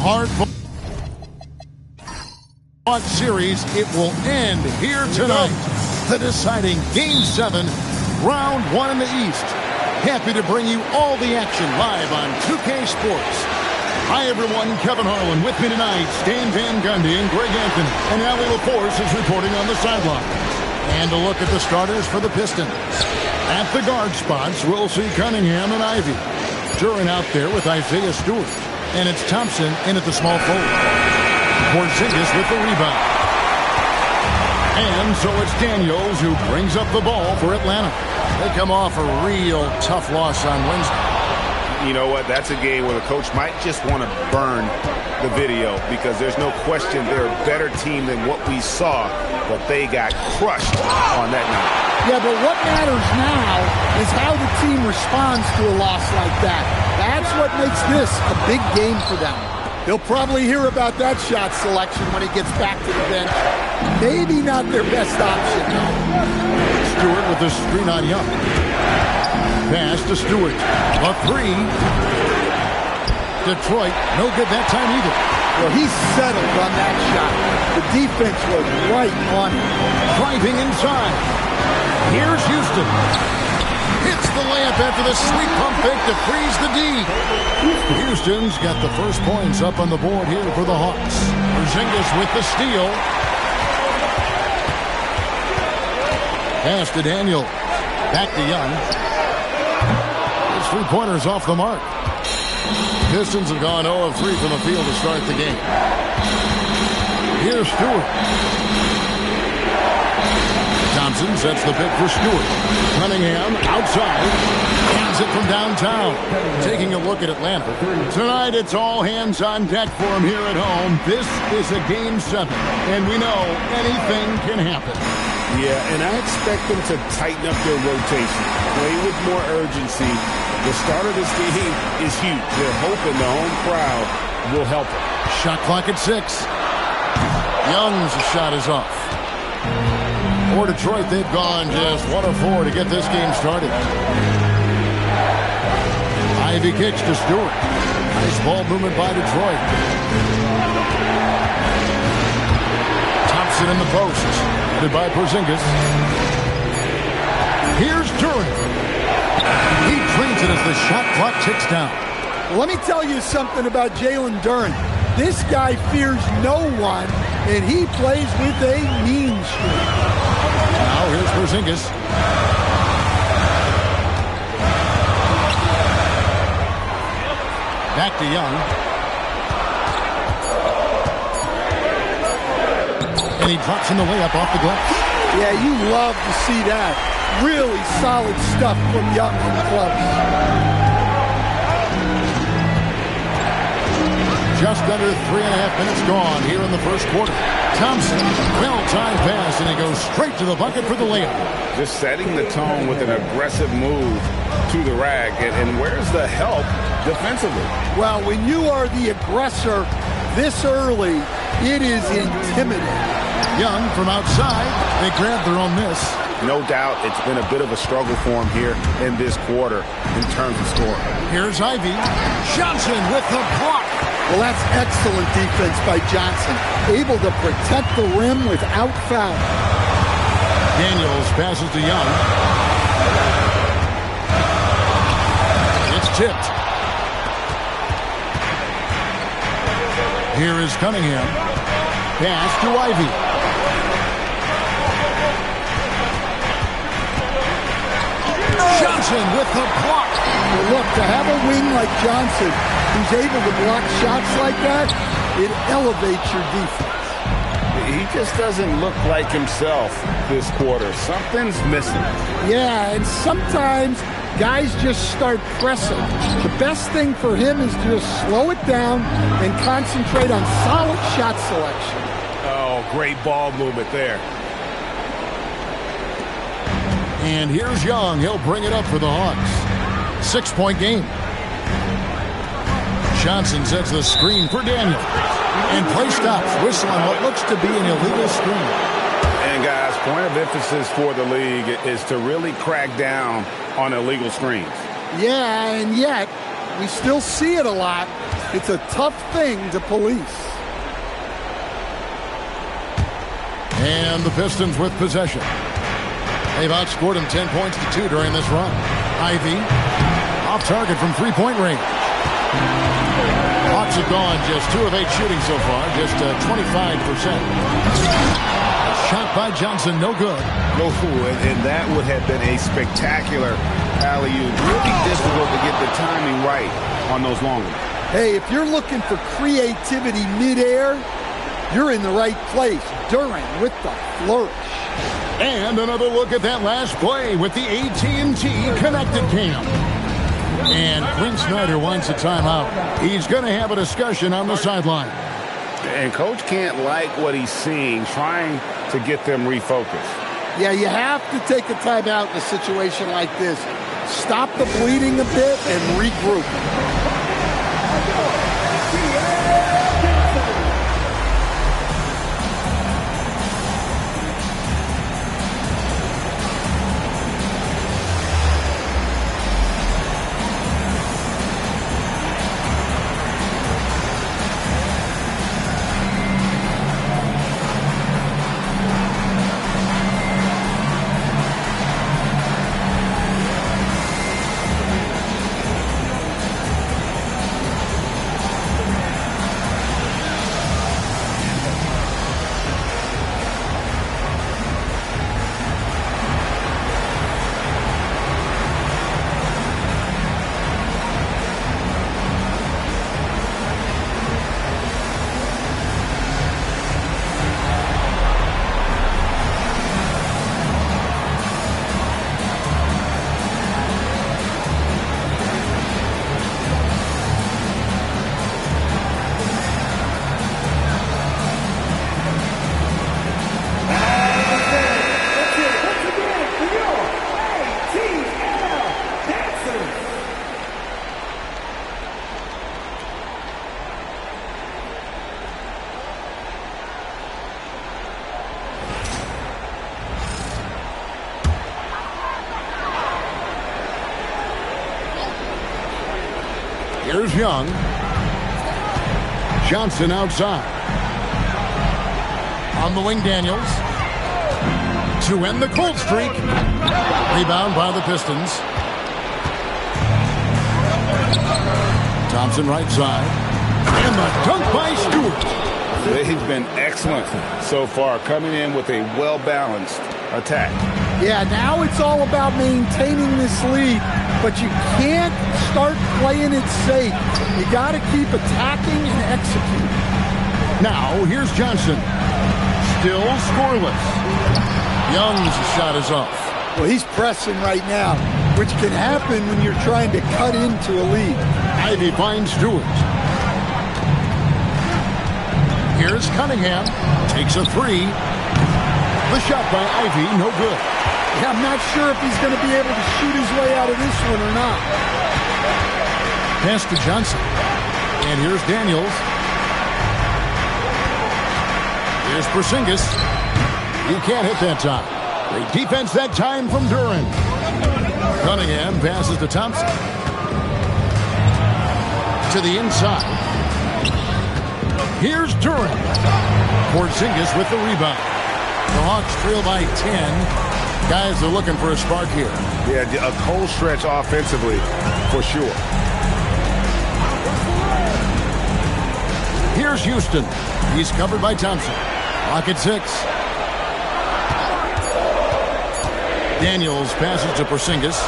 hard-fought series. It will end here tonight. The deciding Game 7, Round 1 in the East. Happy to bring you all the action live on 2K Sports. Hi, everyone. Kevin Harlan with me tonight. Stan Van Gundy and Greg Anthony. And Allie LaForce is reporting on the sideline. And a look at the starters for the Pistons. At the guard spots, we'll see Cunningham and Ivy. Duran out there with Isaiah Stewart. And it's Thompson in at the small forward. Porzingis with the rebound. And so it's Daniels who brings up the ball for Atlanta. They come off a real tough loss on Wednesday. You know what? That's a game where the coach might just want to burn the video because there's no question they're a better team than what we saw, but they got crushed on that night. Yeah, but what matters now is how the team responds to a loss like that. That's what makes this a big game for them. He'll probably hear about that shot selection when he gets back to the bench. Maybe not their best option, though. Stewart with the screen on Young. Pass to Stewart. A three. Detroit, no good that time either. Well, he settled on that shot. The defense was right on him. Driving inside. Here's Houston. Hits the layup after the sweet pump fake to freeze the D. Houston's got the first points up on the board here for the Hawks. Porzingis with the steal. Pass to Daniel. Back to Young. His three-pointers off the mark. Pistons have gone 0 of 3 from the field to start the game. Here's Stewart. Thompson sets the pick for Stewart. Cunningham outside. Hands it from downtown. Taking a look at Atlanta. Tonight it's all hands on deck for him here at home. This is a Game 7. And we know anything can happen. Yeah, and I expect them to tighten up their rotation. Play with more urgency. The start of this game is huge. They're hoping the home crowd will help them. Shot clock at 6. Young's shot is off. For Detroit, they've gone just 1 of 4 to get this game started. Ivy kicks to Stewart. Nice ball movement by Detroit. Thompson in the post. Headed by Porzingis. Here's Duran. He trains it as the shot clock ticks down. Well, let me tell you something about Jalen Duran. This guy fears no one, and he plays with a mean streak. Now here's Porzingis. Back to Young. And he drops in the layup off the glass. Yeah, you love to see that. Really solid stuff from Young and close. Just under 3.5 minutes gone here in the first quarter. Thompson, well-timed pass, and he goes straight to the bucket for the layup. Just setting the tone with an aggressive move to the rack. And where's the help defensively? Well, when you are the aggressor this early, it is intimidating. Young from outside. They grab their own miss. No doubt it's been a bit of a struggle for him here in this quarter in terms of scoring. Here's Ivy. Johnson with the block. Well, that's excellent defense by Johnson. Able to protect the rim without foul. Daniels passes to Young. It's tipped. Here is Cunningham. Pass to Ivy. Johnson with the block. Well, look, to have a wing like Johnson who's able to block shots like that, it elevates your defense. He just doesn't look like himself this quarter. Something's missing. Yeah, and sometimes guys just start pressing. The best thing for him is to just slow it down and concentrate on solid shot selection. Oh, great ball movement there. And here's Young. He'll bring it up for the Hawks. 6-point game. Johnson sets the screen for Daniel. And play stops. Whistle on what looks to be an illegal screen. And guys, point of emphasis for the league is to really crack down on illegal screens. Yeah, and yet we still see it a lot. It's a tough thing to police. And the Pistons with possession. They've outscored him 10 points to 2 during this run. Ivy off target from three-point range. Hawks have gone just 2 of 8 shooting so far, just 25%. Shot by Johnson, no good. And that would have been a spectacular alley-oop. Really difficult to get the timing right on those long ones. Hey, if you're looking for creativity midair, you're in the right place. Durant with the flourish. And another look at that last play with the AT&T connected cam. And Quinn Snyder wants a timeout. He's going to have a discussion on the sideline. And Coach can't like what he's seeing, trying to get them refocused. Yeah, you have to take a timeout in a situation like this. Stop the bleeding a bit and regroup. Here's Young. Johnson outside. On the wing, Daniels. To end the cold streak. Rebound by the Pistons. Thompson right side. And the dunk by Stewart. They've been excellent so far, coming in with a well-balanced attack. Yeah, now it's all about maintaining this lead, but you can't start playing it safe. You got to keep attacking and executing. Now, here's Johnson. Still scoreless. Young's shot is off. Well, he's pressing right now, which can happen when you're trying to cut into a lead. Ivy finds Stewart. Here's Cunningham. Takes a three. The shot by Ivy, no good. Yeah, I'm not sure if he's going to be able to shoot his way out of this one or not. Pass to Johnson. And here's Daniels. Here's Porzingis. He can't hit that time. Great defense that time from Duran. Cunningham passes to Thompson. To the inside. Here's Duran. Porzingis with the rebound. The Hawks trail by 10. Guys are looking for a spark here. Yeah, a cold stretch offensively, for sure. Here's Houston. He's covered by Thompson. Clock at 6. Daniels passes to Porzingis.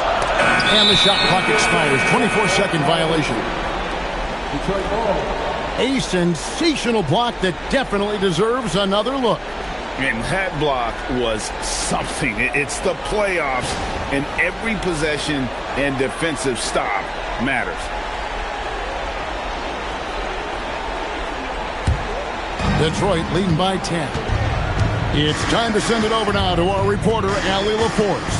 And the shot clock expires. 24-second violation. A sensational block that definitely deserves another look. And that block was something. It's the playoffs, and every possession and defensive stop matters. Detroit leading by 10. It's time to send it over now to our reporter, Allie LaForce.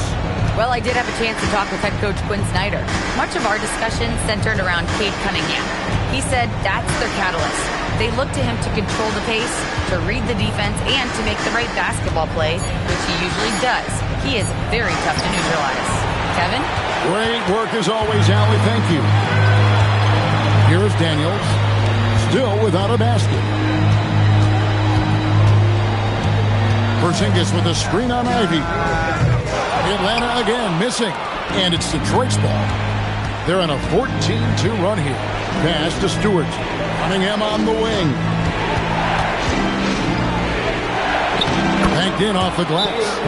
Well, I did have a chance to talk with head coach Quinn Snyder. Much of our discussion centered around Cade Cunningham. He said that's their catalyst. They look to him to control the pace, to read the defense, and to make the right basketball play, which he usually does. He is very tough to neutralize. Kevin? Great work as always, Allie. Thank you. Here's Daniels. Still without a basket. Porzingis with a screen on Ivy. Atlanta again missing. And it's Detroit's ball. They're on a 14-2 run here. Pass to Stewart. Cunningham on the wing. Banked in off the glass.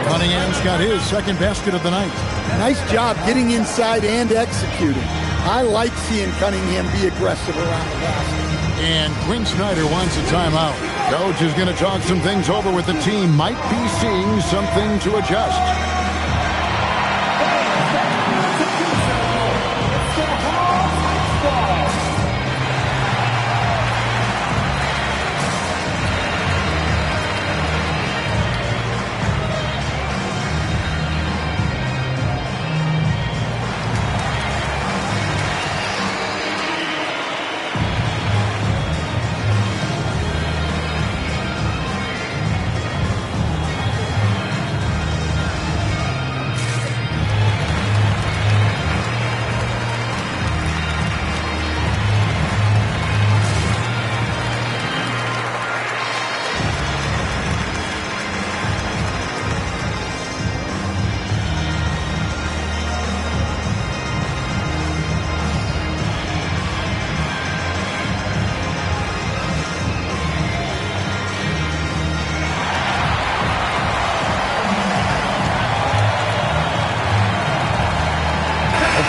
Cunningham's got his second basket of the night. Nice job getting inside and executing. I like seeing Cunningham be aggressive around the basket. And Quinn Snyder wants a timeout. Coach is going to talk some things over with the team. Might be seeing something to adjust.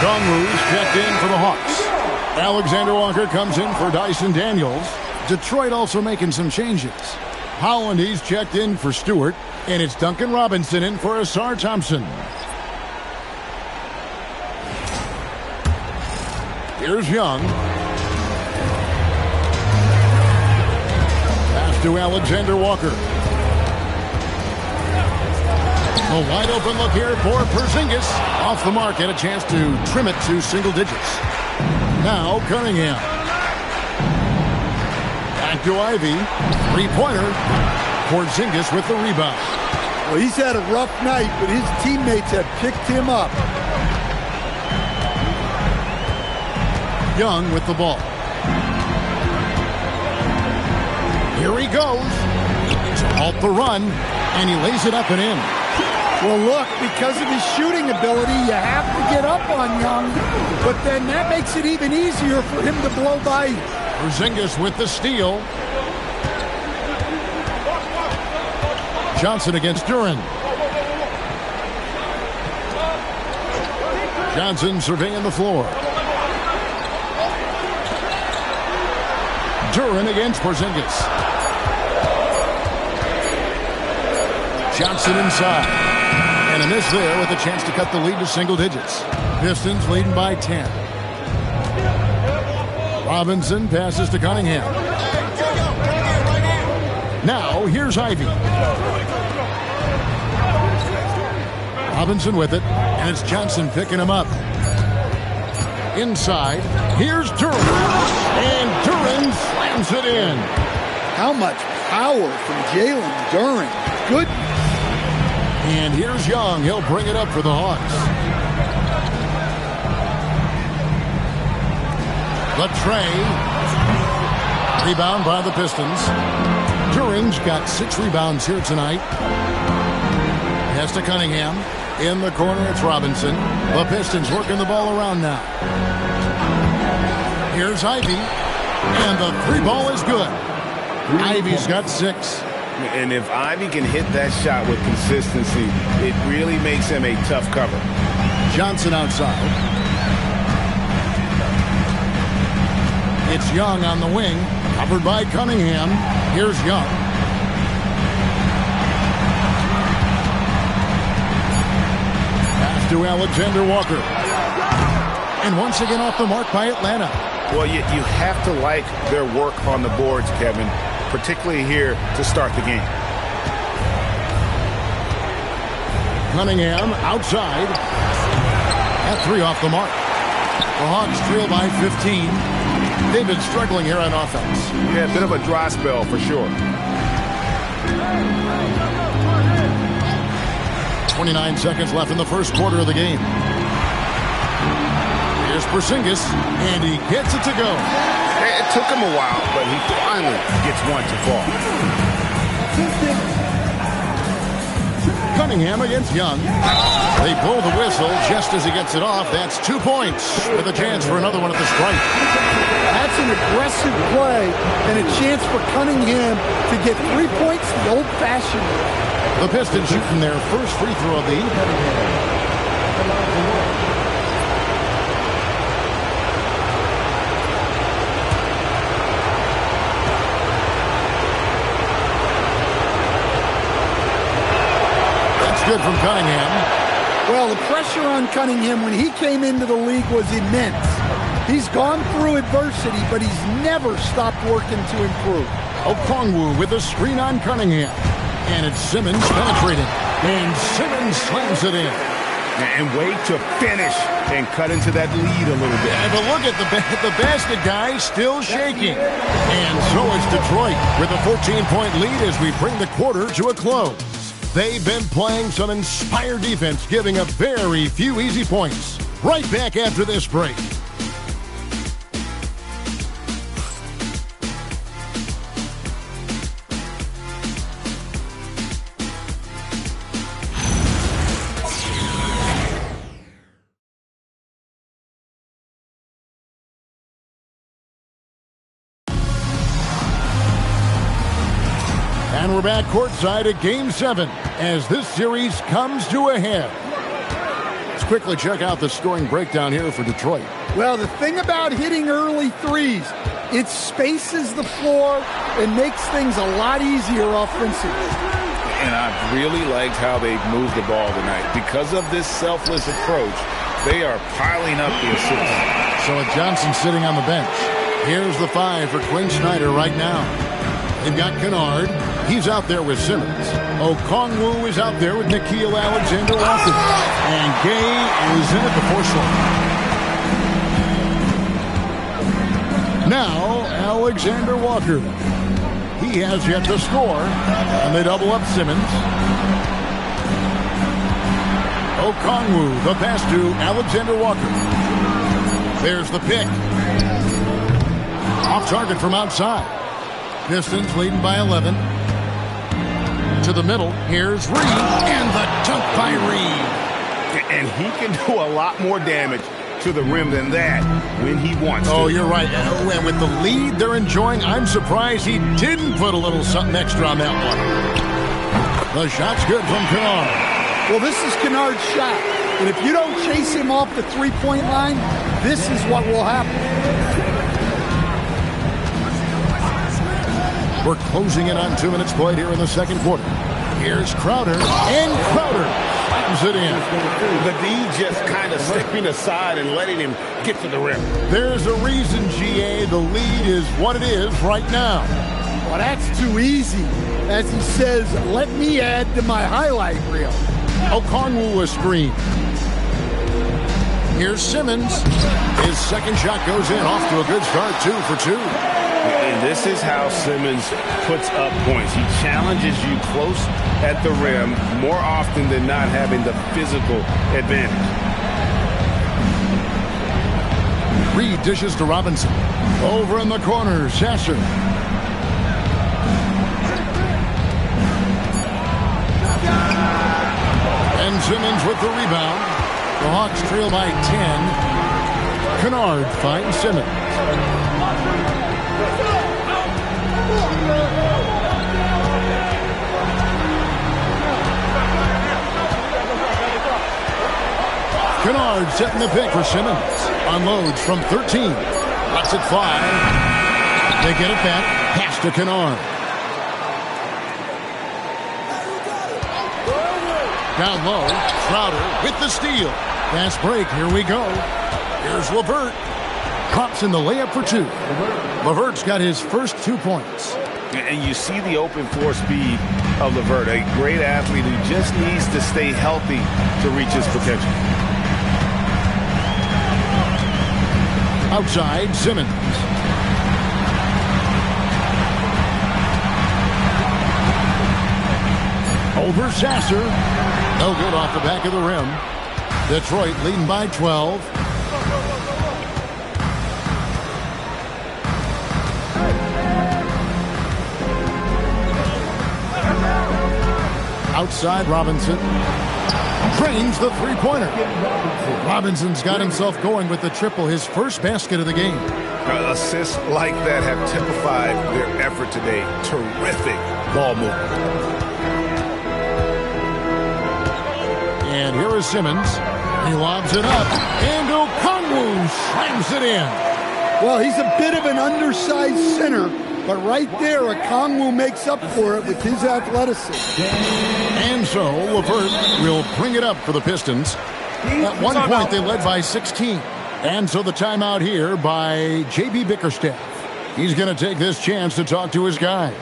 Congroo's checked in for the Hawks. Alexander Walker comes in for Dyson Daniels. Detroit also making some changes. Howland, he's checked in for Stewart. And it's Duncan Robinson in for Asar Thompson. Here's Young. Pass to Alexander Walker. A wide open look here for Porzingis. Off the mark, and a chance to trim it to single digits. Now Cunningham. Back to Ivy. Three-pointer. Porzingis with the rebound. Well, he's had a rough night, but his teammates have picked him up. Young with the ball. Here he goes. To halt the run, and he lays it up and in. Well, look, because of his shooting ability, you have to get up on Young, but then that makes it even easier for him to blow by. Porzingis with the steal. Johnson against Duren. Johnson surveying the floor. Duren against Porzingis. Johnson inside. And a miss there with a chance to cut the lead to single digits. Pistons leading by 10. Robinson passes to Cunningham. Now here's Ivy. Robinson with it, and it's Johnson picking him up. Inside, here's Duren, and Duren slams it in. How much power from Jalen Duren. Good. And here's Young. He'll bring it up for the Hawks. Latrey. Rebound by the Pistons. Duren's got 6 rebounds here tonight. Pass to Cunningham. In the corner, it's Robinson. The Pistons working the ball around now. Here's Ivy. And the 3 ball is good. Ivy's got 6. And if Ivy can hit that shot with consistency, it really makes him a tough cover. Johnson outside. It's Young on the wing, covered by Cunningham. Here's Young. Pass to Alexander Walker. And once again off the mark by Atlanta. Well, you have to like their work on the boards, Kevin, particularly here to start the game. Cunningham outside. At 3 off the mark. The Hawks trail by 15. They've been struggling here on offense. Yeah, a bit of a dry spell for sure. 29 seconds left in the first quarter of the game. Here's Porzingis, and he gets it to go. It took him a while, but he finally gets one to fall. Cunningham against Young. They blow the whistle just as he gets it off. That's 2 points with a chance for another one at the stripe. That's an aggressive play and a chance for Cunningham to get 3 points the old-fashioned way. The Pistons shooting their first free throw of the evening. Good from Cunningham. Well, the pressure on Cunningham when he came into the league was immense. He's gone through adversity, but he's never stopped working to improve. Okongwu with a screen on Cunningham. And it's Simmons penetrating. And Simmons slams it in. And wait to finish and cut into that lead a little bit. But look at the basket guy still shaking. And so is Detroit with a 14-point lead as we bring the quarter to a close. They've been playing some inspired defense, giving up very few easy points. Right back after this break. And we're back courtside at Game 7 as this series comes to a head. Let's quickly check out the scoring breakdown here for Detroit. Well, the thing about hitting early threes, it spaces the floor and makes things a lot easier offensively. And I've really liked how they've moved the ball tonight. Because of this selfless approach, they are piling up the assists. So with Johnson sitting on the bench, here's the 5 for Quinn Snyder right now. They've got Kennard. He's out there with Simmons. Okongwu is out there with Nickeil Alexander-Walker. And Gay is in at the 4 slot. Now, Alexander-Walker. He has yet to score. And they double up Simmons. Okongwu, the pass to Alexander-Walker. There's the pick. Off target from outside. Pistons leading by 11. To the middle. Here's Reed. And the dunk by Reed. And he can do a lot more damage to the rim than that when he wants to. Oh, you're right. And with the lead they're enjoying, I'm surprised he didn't put a little something extra on that one. The shot's good from Kennard. Well, this is Kennard's shot. And if you don't chase him off the three-point line, this is what will happen. We're closing in on 2 minutes played here in the second quarter. Here's Crowder, and Crowder slams it in. The D just kind of stepping aside and letting him get to the rim. There's a reason, GA, the lead is what it is right now. Well, that's too easy. As he says, let me add to my highlight reel. Okongwu a screen. Here's Simmons. His second shot goes in, off to a good start, 2 for 2. And this is how Simmons puts up points. He challenges you close at the rim more often than not, having the physical advantage. Reed dishes to Robinson. Over in the corner, Sasser. And Simmons with the rebound. The Hawks trail by 10. Kennard finds Simmons. Kennard setting the pick for Simmons. Unloads from 13. Lets it fly. They get it back. Pass to Kennard. Down low. Crowder with the steal. Fast break. Here we go. Here's LeVert. Pops in the layup for 2. LeVert's got his first 2 points. And you see the open floor speed of LeVert, a great athlete who just needs to stay healthy to reach his potential. Outside, Simmons. Over Sasser. No good off the back of the rim. Detroit leading by 12. Outside Robinson. Drains the three-pointer. Robinson's got himself going with the triple, his first basket of the game. Assists like that have typified their effort today. Terrific ball movement. And here is Simmons. He lobs it up. And Okongwu slams it in. Well, he's a bit of an undersized center, but right there, Okongwu makes up for it with his athleticism. And so, LeVert will bring it up for the Pistons. At one point, they led by 16. And so the timeout here by J.B. Bickerstaff. He's going to take this chance to talk to his guys.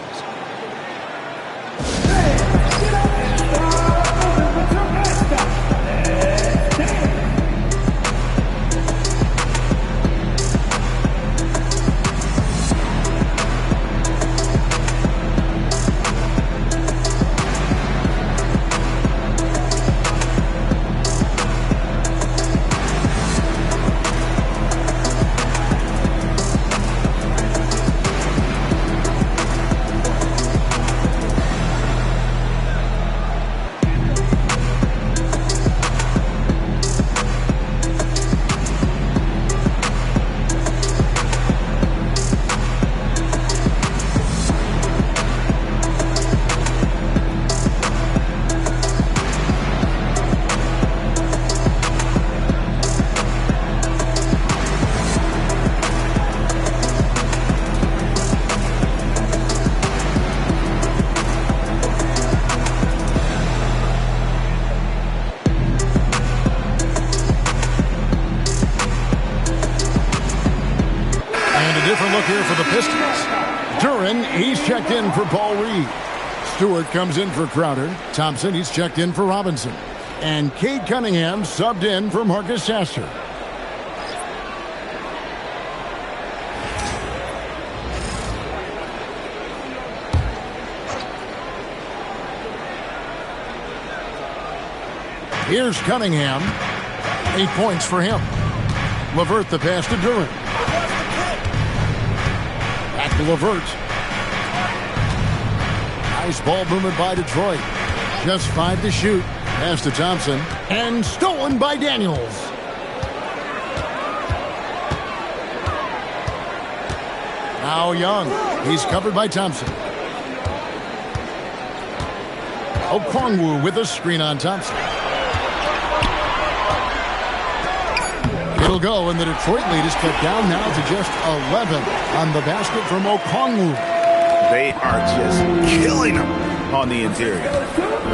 He's checked in for Paul Reed. Stewart comes in for Crowder. Thompson, he's checked in for Robinson. And Cade Cunningham subbed in for Marcus Sasser. Here's Cunningham. 8 points for him. LeVert the pass to Durant. Back to LeVert. Nice ball movement by Detroit. Just 5 to shoot. Pass to Thompson. And stolen by Daniels. Now Young. He's covered by Thompson. Okongwu with a screen on Thompson. It'll go, and the Detroit lead is cut down now to just 11 on the basket from Okongwu. They are just killing them on the interior.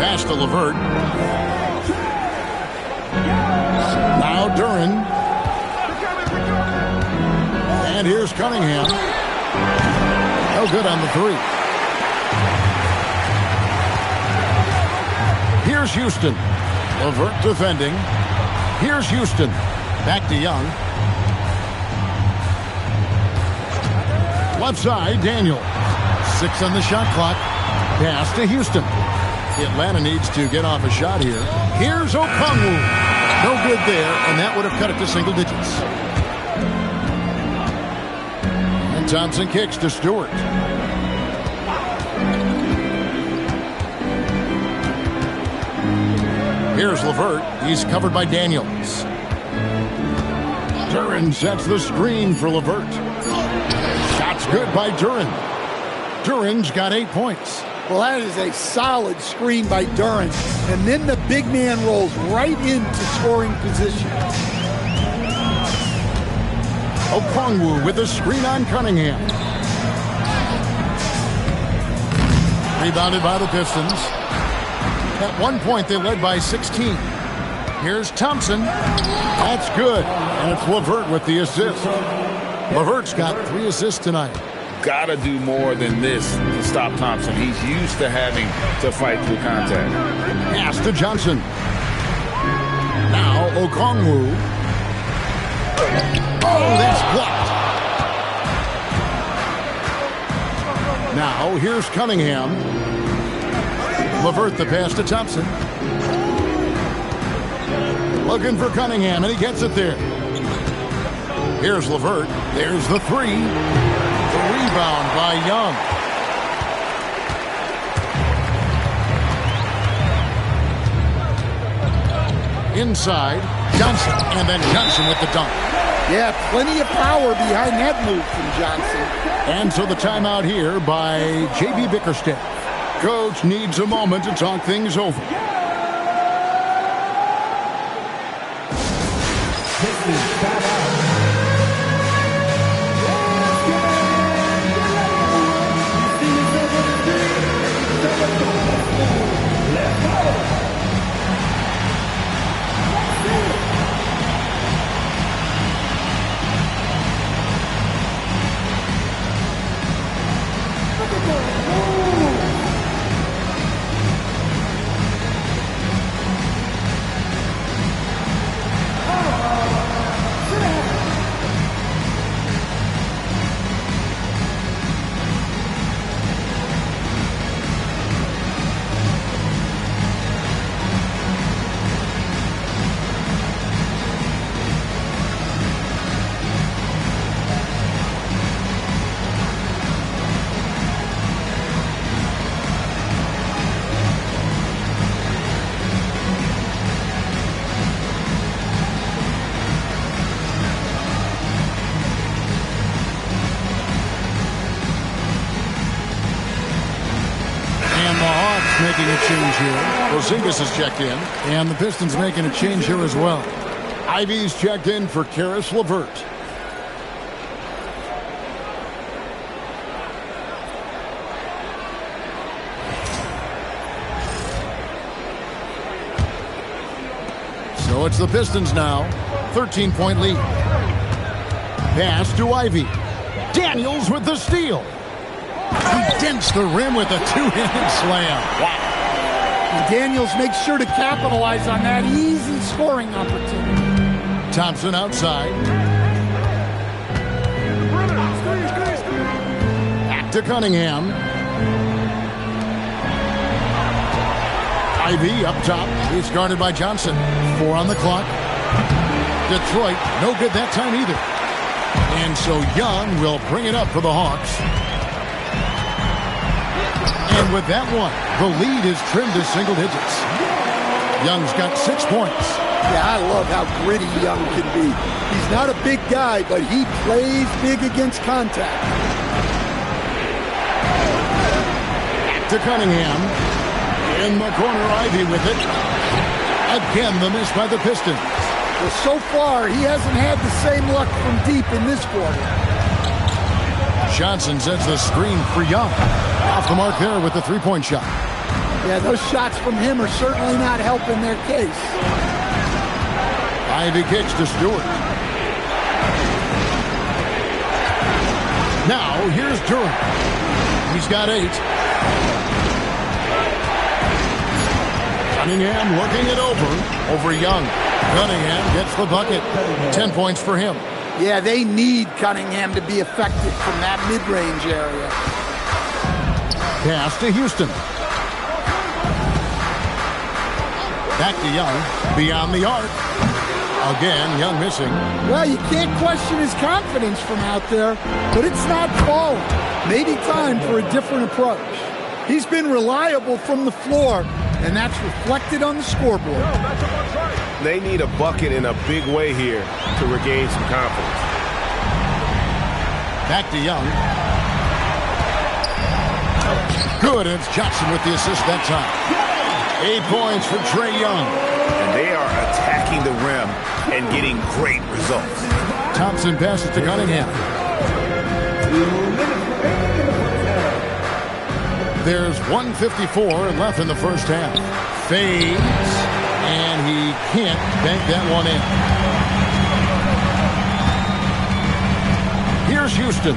Pass to LeVert. Now Duren. And here's Cunningham. No good on the three. Here's Houston. LeVert defending. Here's Houston. Back to Young. Left side, Daniel. 6 on the shot clock. Pass to Houston. Atlanta needs to get off a shot here. Here's Okongwu. No good there, and that would have cut it to single digits. And Thompson kicks to Stewart. Here's LeVert. He's covered by Daniels. Duren sets the screen for LeVert. Shot's good by Duren. Duren's got 8 points. Well, that is a solid screen by Duren. And then the big man rolls right into scoring position. Okongwu with a screen on Cunningham. Rebounded by the Pistons. At one point, they led by 16. Here's Thompson. That's good. And it's LeVert with the assist. LeVert's got 3 assists tonight. Gotta do more than this to stop Thompson. He's used to having to fight through contact. Pass to Johnson. Now Okongwu. Oh, that's blocked. Now here's Cunningham. LeVert the pass to Thompson. Looking for Cunningham, and he gets it there. Here's LeVert. There's the three. The rebound by Young. Inside, Johnson, and then Johnson with the dunk. Yeah, plenty of power behind that move from Johnson. And so the timeout here by J.B. Bickerstaff. Coach needs a moment to talk things over. Making a change here. Porzingis has checked in. And the Pistons making a change here as well. Ivy's checked in for Karis LeVert. So it's the Pistons now. 13-point lead. Pass to Ivy. Daniels with the steal. He dents the rim with a two-handed slam. Wow. And Daniels makes sure to capitalize on that easy scoring opportunity. Thompson outside. Back to Cunningham. Ivy up top. He's guarded by Johnson. 4 on the clock. Detroit, no good that time either. And so Young will bring it up for the Hawks. And with that one, the lead is trimmed to single digits. Young's got 6 points. Yeah, I love how gritty Young can be. He's not a big guy, but he plays big against contact. Back to Cunningham. In the corner, Ivy with it. Again, the miss by the Pistons. Well, so far, he hasn't had the same luck from deep in this quarter. Johnson sets the screen for Young. Off the mark there with the three-point shot. Yeah, those shots from him are certainly not helping their case. Ivy kicks to Stewart. Now, here's Durham. He's got 8. Cunningham looking it over Young. Cunningham gets the bucket. 10 points for him. Yeah, they need Cunningham to be effective from that mid-range area. Pass to Houston. Back to Young. Beyond the arc. Again, Young missing. Well, you can't question his confidence from out there, but it's not falling. Maybe time for a different approach. He's been reliable from the floor, and that's reflected on the scoreboard. They need a bucket in a big way here to regain some confidence. Back to Young. Good, and it's Johnson with the assist that time. 8 points for Trae Young. And they are attacking the rim and getting great results. Thompson passes to Cunningham. There's 1:54 left in the first half. Fades, and he can't bank that one in. Here's Houston.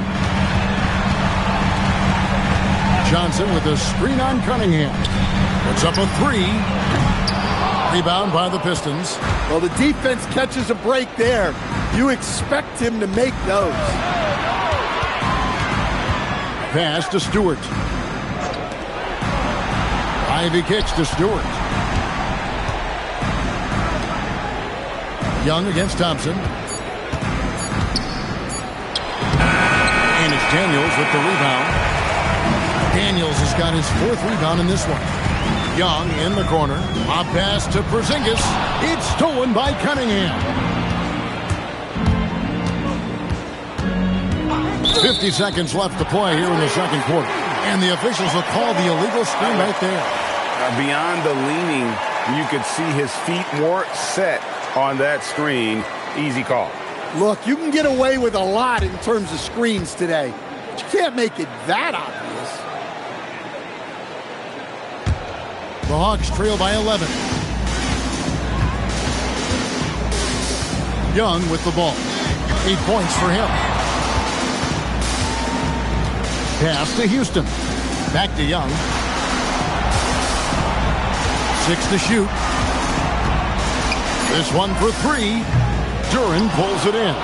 Johnson with a screen on Cunningham. Puts up a 3. Rebound by the Pistons. Well, the defense catches a break there. You expect him to make those. Pass to Stewart. Ivy kicks to Stewart. Young against Thompson. And it's Daniels with the rebound. Daniels has got his 4th rebound in this one. Young in the corner. Pop pass to Porzingis. It's stolen by Cunningham. 50 seconds left to play here in the second quarter. And the officials will call the illegal screen right there. Beyond the leaning, you could see his feet more set on that screen. Easy call. Look, you can get away with a lot in terms of screens today. But you can't make it that obvious. The Hawks trail by 11. Young with the ball. 8 points for him. Pass to Houston. Back to Young. 6 to shoot. This one for 3. Duran pulls it in.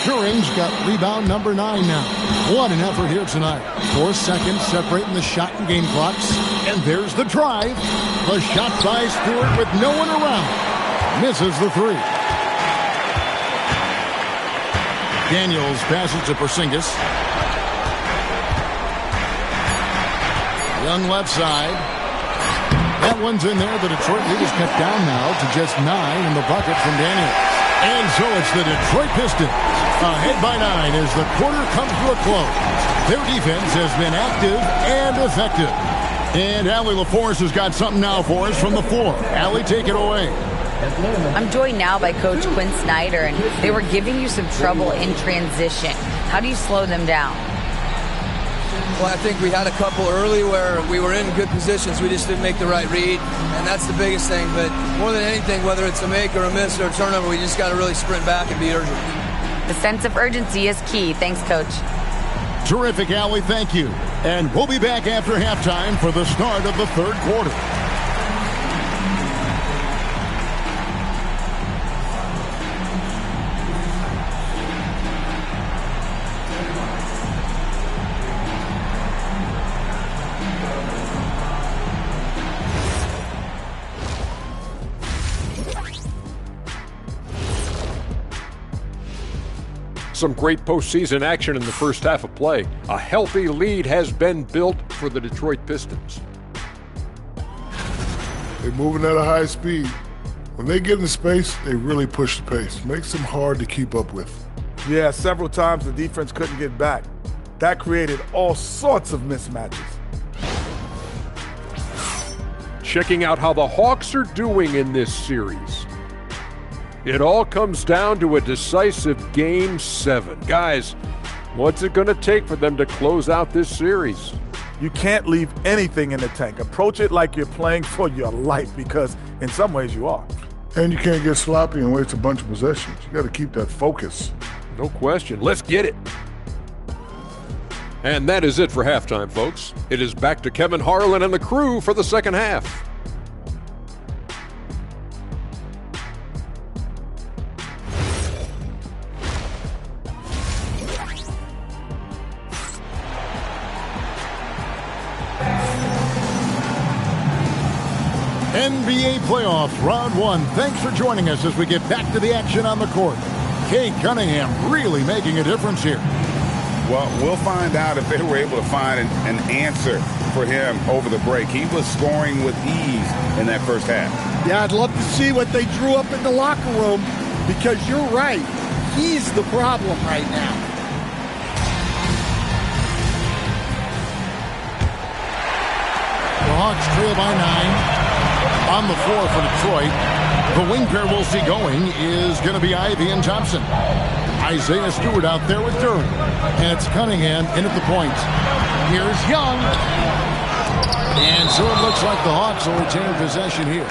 Duran's got rebound number 9 now. What an effort here tonight. 4 seconds separating the shot and game clocks. And there's the drive. The shot by Stewart with no one around. Misses the 3. Daniels passes to Porzingis. Young left side. That one's in there. The Detroit lead is cut down now to just 9 in the bucket from Daniels. And so it's the Detroit Pistons ahead by 9 as the quarter comes to a close. Their defense has been active and effective. And Allie LaForce has got something now for us from the floor. Allie, take it away. I'm joined now by Coach Quinn Snyder, and they were giving you some trouble in transition. How do you slow them down? Well, I think we had a couple early where we were in good positions. We just didn't make the right read, and that's the biggest thing. But more than anything, whether it's a make or a miss or a turnover, we just got to really sprint back and be urgent. The sense of urgency is key. Thanks, Coach. Terrific, Allie. Thank you. And we'll be back after halftime for the start of the third quarter. Some great postseason action in the first half of play. A healthy lead has been built for the Detroit Pistons. They're moving at a high speed. When they get in space, they really push the pace. Makes them hard to keep up with. Yeah, several times the defense couldn't get back. That created all sorts of mismatches. Checking out how the Hawks are doing in this series. It all comes down to a decisive Game 7. Guys, what's it going to take for them to close out this series? You can't leave anything in the tank. Approach it like you're playing for your life, because in some ways you are. And you can't get sloppy and waste a bunch of possessions. You got to keep that focus. No question. Let's get it. And that is it for halftime, folks. It is back to Kevin Harlan and the crew for the second half. NBA playoffs, round 1. Thanks for joining us as we get back to the action on the court. Cade Cunningham really making a difference here. Well, we'll find out if they were able to find an answer for him over the break. He was scoring with ease in that first half. Yeah, I'd love to see what they drew up in the locker room, because you're right. He's the problem right now. The Hawks trail by 9. On the floor for Detroit, the wing pair we'll see going is going to be Ivy and Thompson. Isaiah Stewart out there with Duran. And it's Cunningham in at the point. Here's Young. And so it looks like the Hawks will retain possession here.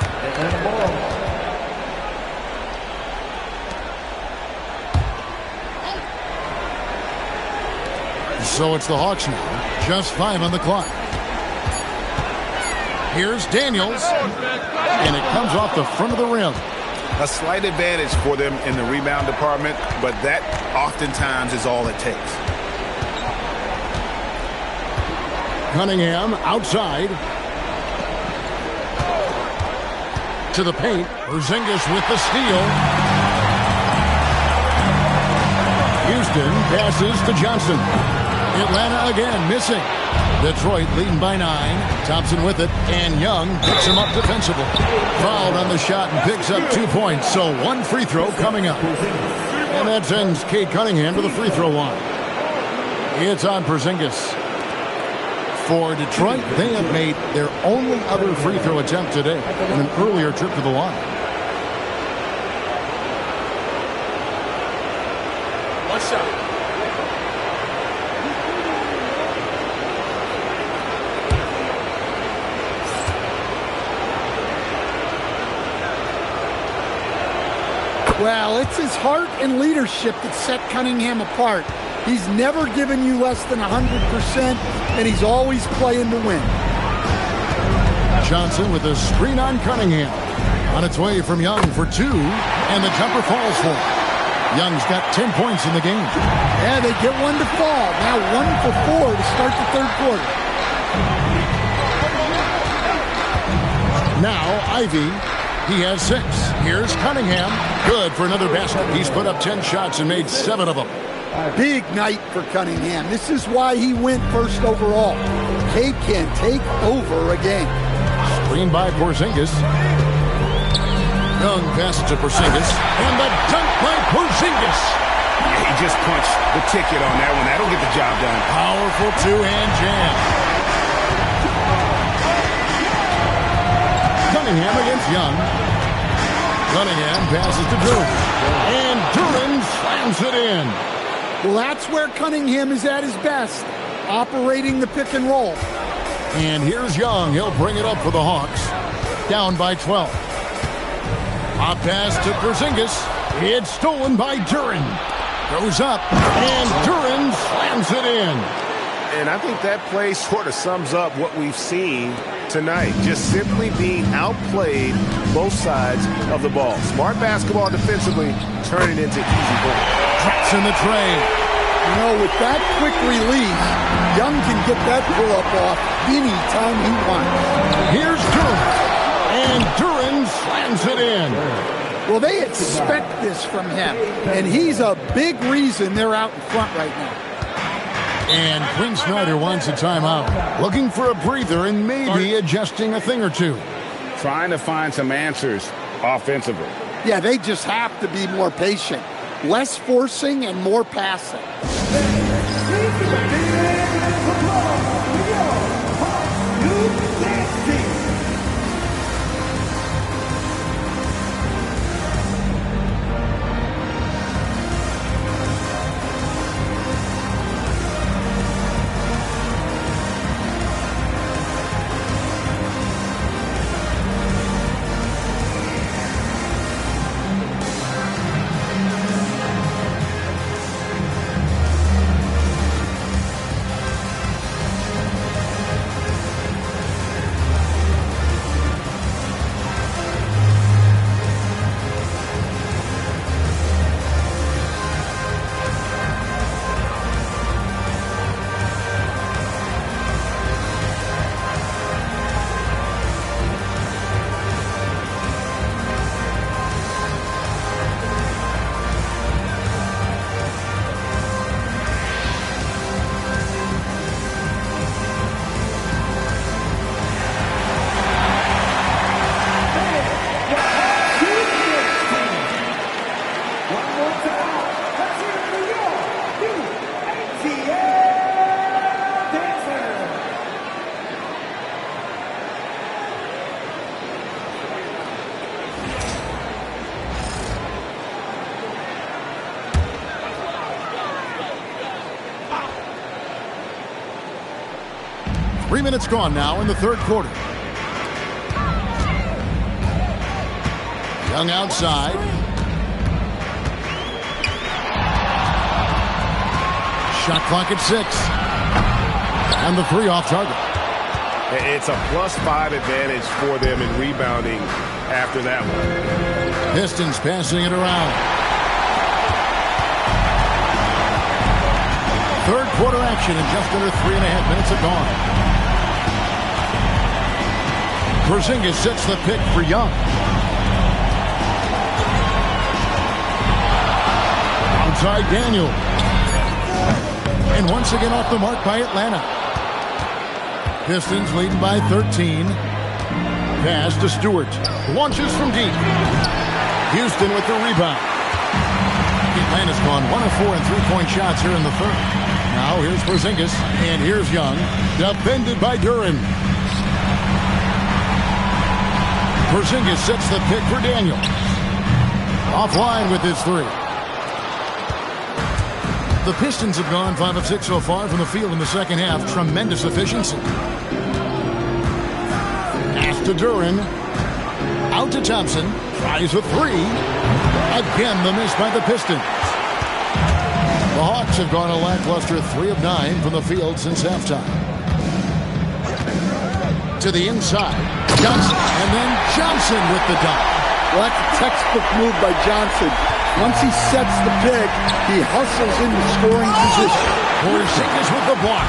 So it's the Hawks now. Just 5 on the clock. Here's Daniels, and it comes off the front of the rim. A slight advantage for them in the rebound department, but that oftentimes is all it takes. Cunningham outside. To the paint. Porzingis with the steal. Houston passes to Johnson. Atlanta again missing. Detroit leading by 9. Thompson with it, and Young picks him up defensively. Fouled on the shot and picks up 2 points, so 1 free throw coming up. And that sends Cade Cunningham to the free throw line. It's on Porzingis. For Detroit, they have made their only other free throw attempt today in an earlier trip to the line. One shot. Well, it's his heart and leadership that set Cunningham apart. He's never given you less than 100%, and he's always playing to win. Johnson with a screen on Cunningham. On its way from Young for 2, and the jumper falls for him. Young's got 10 points in the game. Yeah, they get one to fall. Now 1 for 4 to start the third quarter. Now Ivy. He has 6. Here's Cunningham. Good for another basket. He's put up 10 shots and made 7 of them. Big night for Cunningham. This is why he went first overall. Cade can take over a game. Screen by Porzingis. Young passes to Porzingis. And the dunk by Porzingis. He just punched the ticket on that one. That'll get the job done. Powerful two-hand jam. Cunningham against Young. Cunningham passes to Duran. And Duran slams it in. Well, that's where Cunningham is at his best, operating the pick and roll. And here's Young. He'll bring it up for the Hawks. Down by 12. Hot pass to Porzingis. It's stolen by Duran. Goes up, and Duran slams it in. And I think that play sort of sums up what we've seen tonight. Just simply being outplayed both sides of the ball. Smart basketball defensively, turning into easy goals. Drops in the tray. You know, with that quick release, Young can get that pull-up off anytime he wants. Here's Duran. And Duran slams it in. Well, they expect this from him, and he's a big reason they're out in front right now. And Quinn Snyder wants a timeout. Looking for a breather and maybe adjusting a thing or two. Trying to find some answers offensively. Yeah, they just have to be more patient. Less forcing and more passing. 3 minutes gone now in the third quarter. Young outside. Shot clock at 6. And the 3 off target. It's a +5 advantage for them in rebounding after that one. Pistons passing it around. Third quarter action in just under 3.5 minutes have gone. Porzingis sets the pick for Young. Outside Daniel. And once again off the mark by Atlanta. Pistons leading by 13. Pass to Stewart. Launches from deep. Houston with the rebound. Atlanta's gone 1 of 4 in three-point shots here in the third. Now here's Porzingis, and here's Young. Defended by Duren. Porzingis sets the pick for Daniel. Offline with his three. The Pistons have gone 5 of 6 so far from the field in the second half. Tremendous efficiency. Pass to Duren. Out to Thompson. Tries with three. Again, the miss by the Pistons. The Hawks have gone a lackluster 3 of 9 from the field since halftime. To the inside. Johnson. And then Johnson with the dunk. Well, that's a textbook move by Johnson. Once he sets the pick, he hustles into scoring position. Porzingis with the block.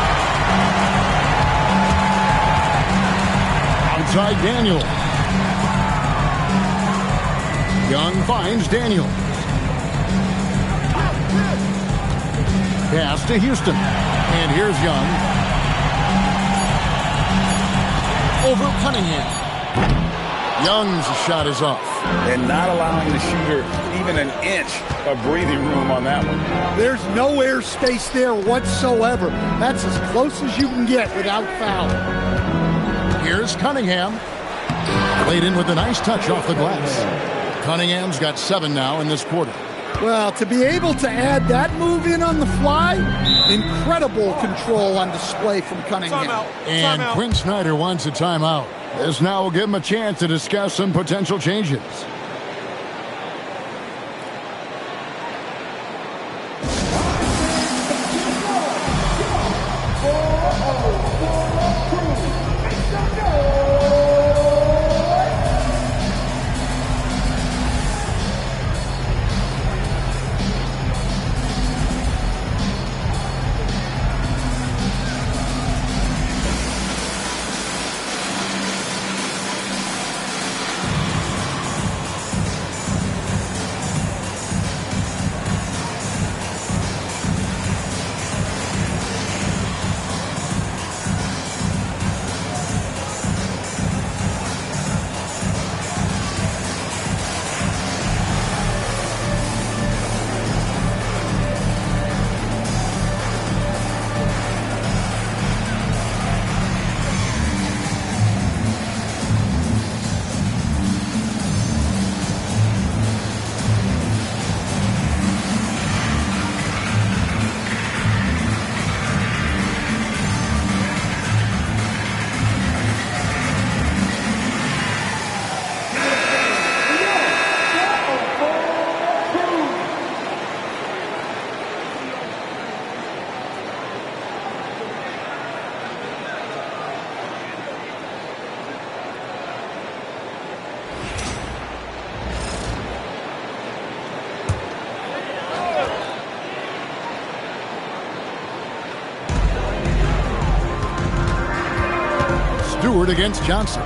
Outside Daniel. Young finds Daniel. Pass to Houston. And here's Young. Over Cunningham. Young's shot is off. And not allowing the shooter even an inch of breathing room on that one. There's no air space there whatsoever. That's as close as you can get without foul. Here's Cunningham. Laid in with a nice touch off the glass. Cunningham's got 7 now in this quarter. Well, to be able to add that move in on the fly, incredible control on display from Cunningham. And Quinn Snyder wants a timeout. This now will give him a chance to discuss some potential changes. Stewart against Johnson.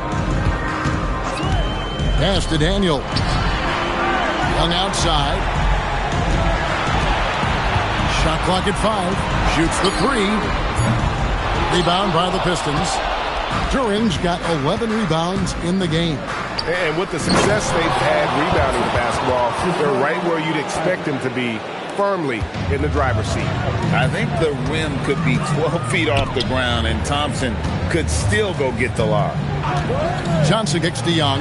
Pass to Daniel. Young outside. Shot clock at 5. Shoots the 3. Rebound by the Pistons. Duren's got 11 rebounds in the game. And with the success they've had rebounding the basketball, they're right where you'd expect them to be, firmly in the driver's seat. I think the rim could be 12 feet off the ground, and Thompson could still go get the lob. Johnson kicks to Young.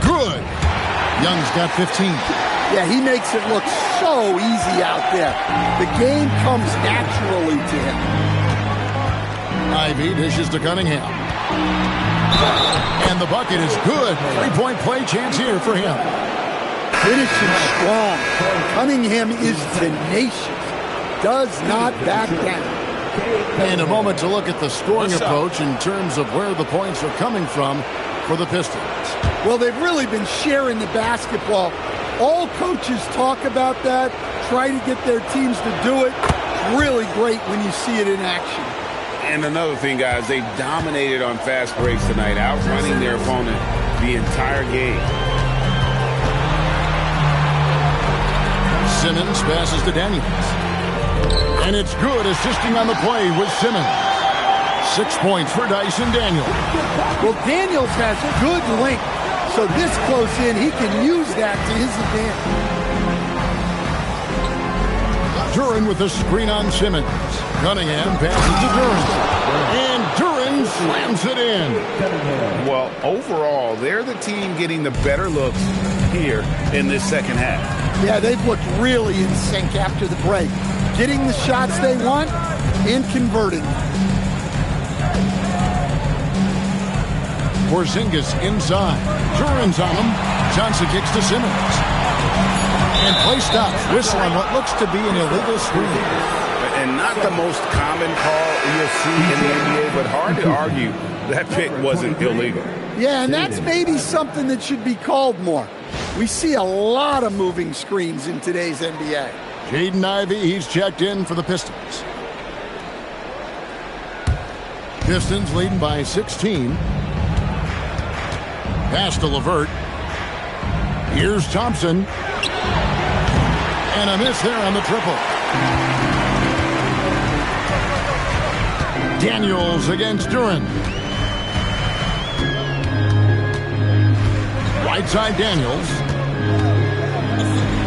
Good. Young's got 15. Yeah, he makes it look so easy out there. The game comes naturally to him. Ivy dishes to Cunningham. And the bucket is good. 3-point play chance here for him. Finishing strong. Cunningham is tenacious. Does not back down. And a moment to look at the scoring approach in terms of where the points are coming from for the Pistons. Well, they've really been sharing the basketball. All coaches talk about that, try to get their teams to do it. It's really great when you see it in action. And another thing, guys, they dominated on fast breaks tonight, outrunning their opponent the entire game. Simmons passes to Daniels. And it's good, assisting on the play with Simmons. 6 points for Dyson Daniels. Well, Daniels has good length, so this close in, he can use that to his advantage. Duran with the screen on Simmons. Cunningham passes to Duran. And Duran slams it in. Well, overall, they're the team getting the better looks here in this second half. Yeah, they've looked really in sync after the break. Getting the shots they want and converting. Porzingis inside. Duran's on him. Johnson kicks to Simmons. And play stops. Whistle on what looks to be an illegal screen. And not the most common call you'll see in the NBA, but hard to argue that pick wasn't illegal. Yeah, and that's maybe something that should be called more. We see a lot of moving screens in today's NBA. Jaden Ivey, he's checked in for the Pistons. Pistons leading by 16. Pass to LeVert. Here's Thompson. And a miss there on the triple. Daniels against Duran. Right side Daniels.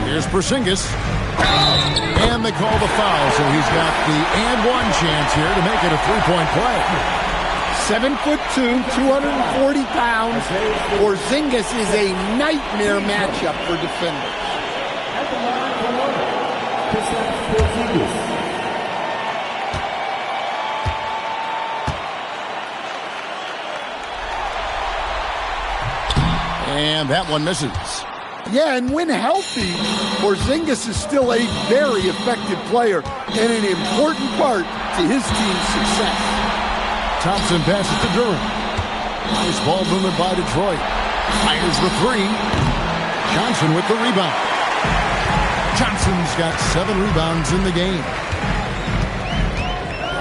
Here's Porzingis. And they call the foul, so he's got the and one chance here to make it a three-point play. 7'2", 240 pounds. Porzingis is a nightmare matchup for defenders. And that one misses. Yeah, and when healthy, Porzingis is still a very effective player and an important part to his team's success. Thompson passes to Duran. Nice ball movement by Detroit. Fires the three. Johnson with the rebound. Johnson's got 7 rebounds in the game.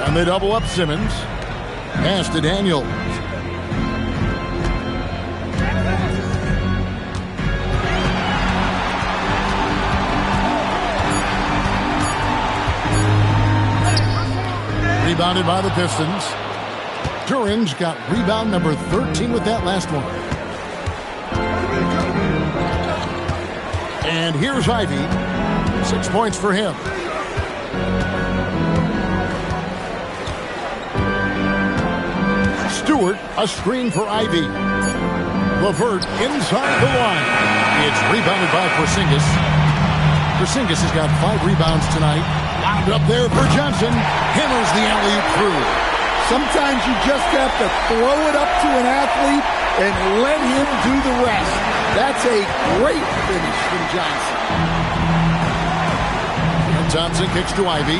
And they double up Simmons. Pass to Daniels. Rebounded by the Pistons. Duran's got rebound number 13 with that last one. And here's Ivey. 6 points for him. Stewart, a screen for Ivey. LeVert inside the line. It's rebounded by Porzingis. Porzingis has got 5 rebounds tonight. Wound up there for Johnson. Hammers the alley-oop through. Sometimes you just have to throw it up to an athlete and let him do the rest. That's a great finish from Johnson. And Thompson kicks to Ivey.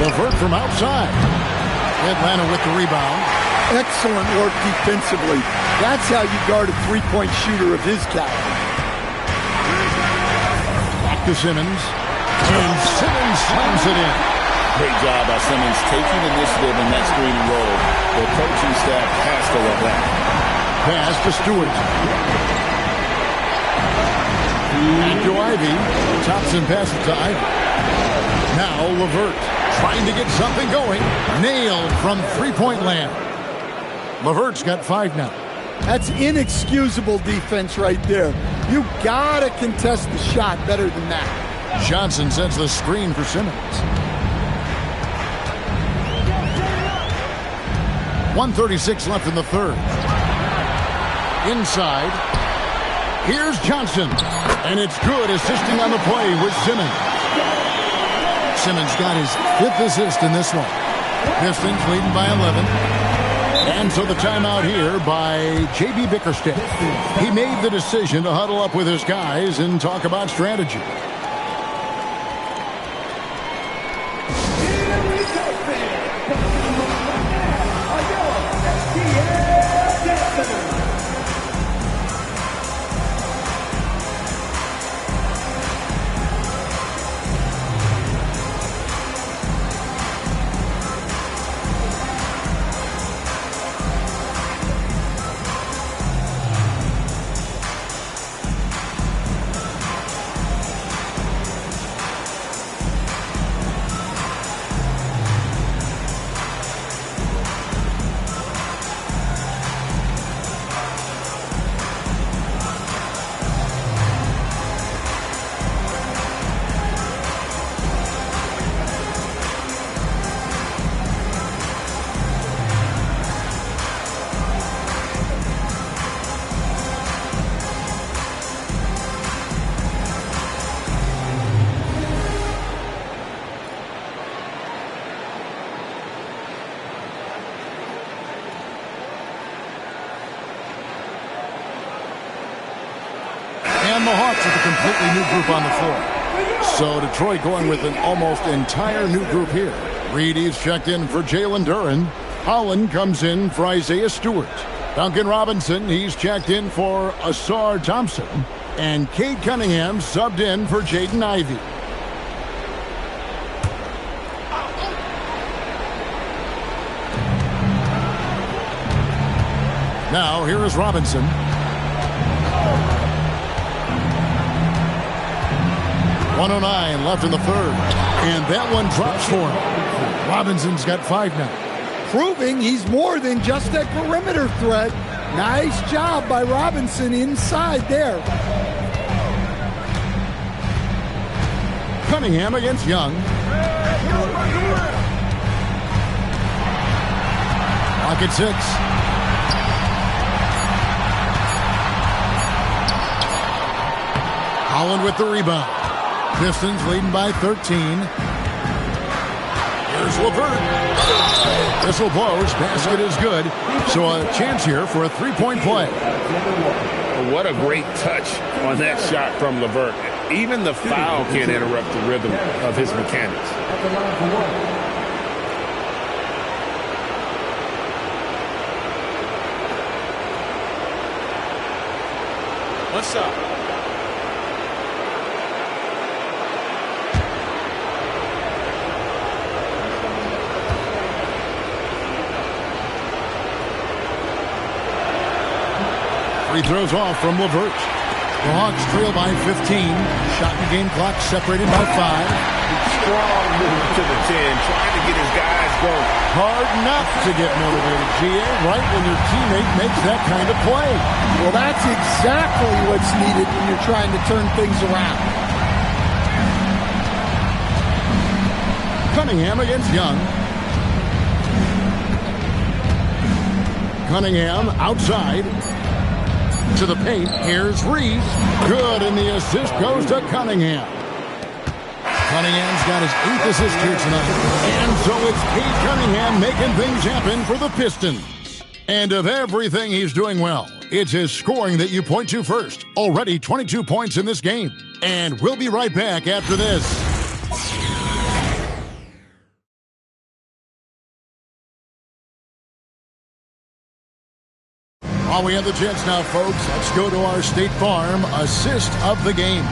LeVert from outside. Atlanta with the rebound. Excellent work defensively. That's how you guard a three-point shooter of his caliber. Back to Simmons. And Simmons slams it in. Great job by Simmons taking initiative in that screen and roll. The coaching staff has to love that. Pass to Stewart. Back to Ivey. Thompson passes to Ivey. Now LeVert trying to get something going. Nailed from three-point land. LeVert's got 5 now. That's inexcusable defense right there. You gotta contest the shot better than that. Johnson sends the screen for Simmons. 1:36 left in the third. Inside. Here's Johnson. And it's good, assisting on the play with Simmons. Simmons got his 5th assist in this one. Pistons leading by 11. And so the timeout here by J.B. Bickerstaff. He made the decision to huddle up with his guys and talk about strategy. And the Hawks with a completely new group on the floor. So Detroit going with an almost entire new group here. Reed is checked in for Jalen Duren. Holland comes in for Isaiah Stewart. Duncan Robinson, he's checked in for Asar Thompson. And Cade Cunningham subbed in for Jaden Ivey. Now, here is Robinson. .109 left in the third. And that one drops for him. Robinson's got 5 now. Proving he's more than just a perimeter threat. Nice job by Robinson inside there. Cunningham against Young. Clock at 6. Holland with the rebound. Pistons leading by 13. Here's LeVert. Whistle blows. Basket is good. So a chance here for a three-point play. What a great touch on that shot from LeVert. Even the foul can't interrupt the rhythm of his mechanics. What's up? Free throws off from LeVert. The Hawks trail by 15. Shot and game clock separated by 5. Strong move to the 10, trying to get his guys going. Hard not to get motivated, GA, right when your teammate makes that kind of play. Well, that's exactly what's needed when you're trying to turn things around. Cunningham against Young. Cunningham outside. To the paint. Here's Reed. Good, and the assist goes to Cunningham. Cunningham's got his 8th assist here tonight. And so it's Cade Cunningham making things happen for the Pistons. And of everything he's doing well, it's his scoring that you point to first. Already 22 points in this game. And we'll be right back after this. While we have the chance now, folks, let's go to our State Farm assist of the game.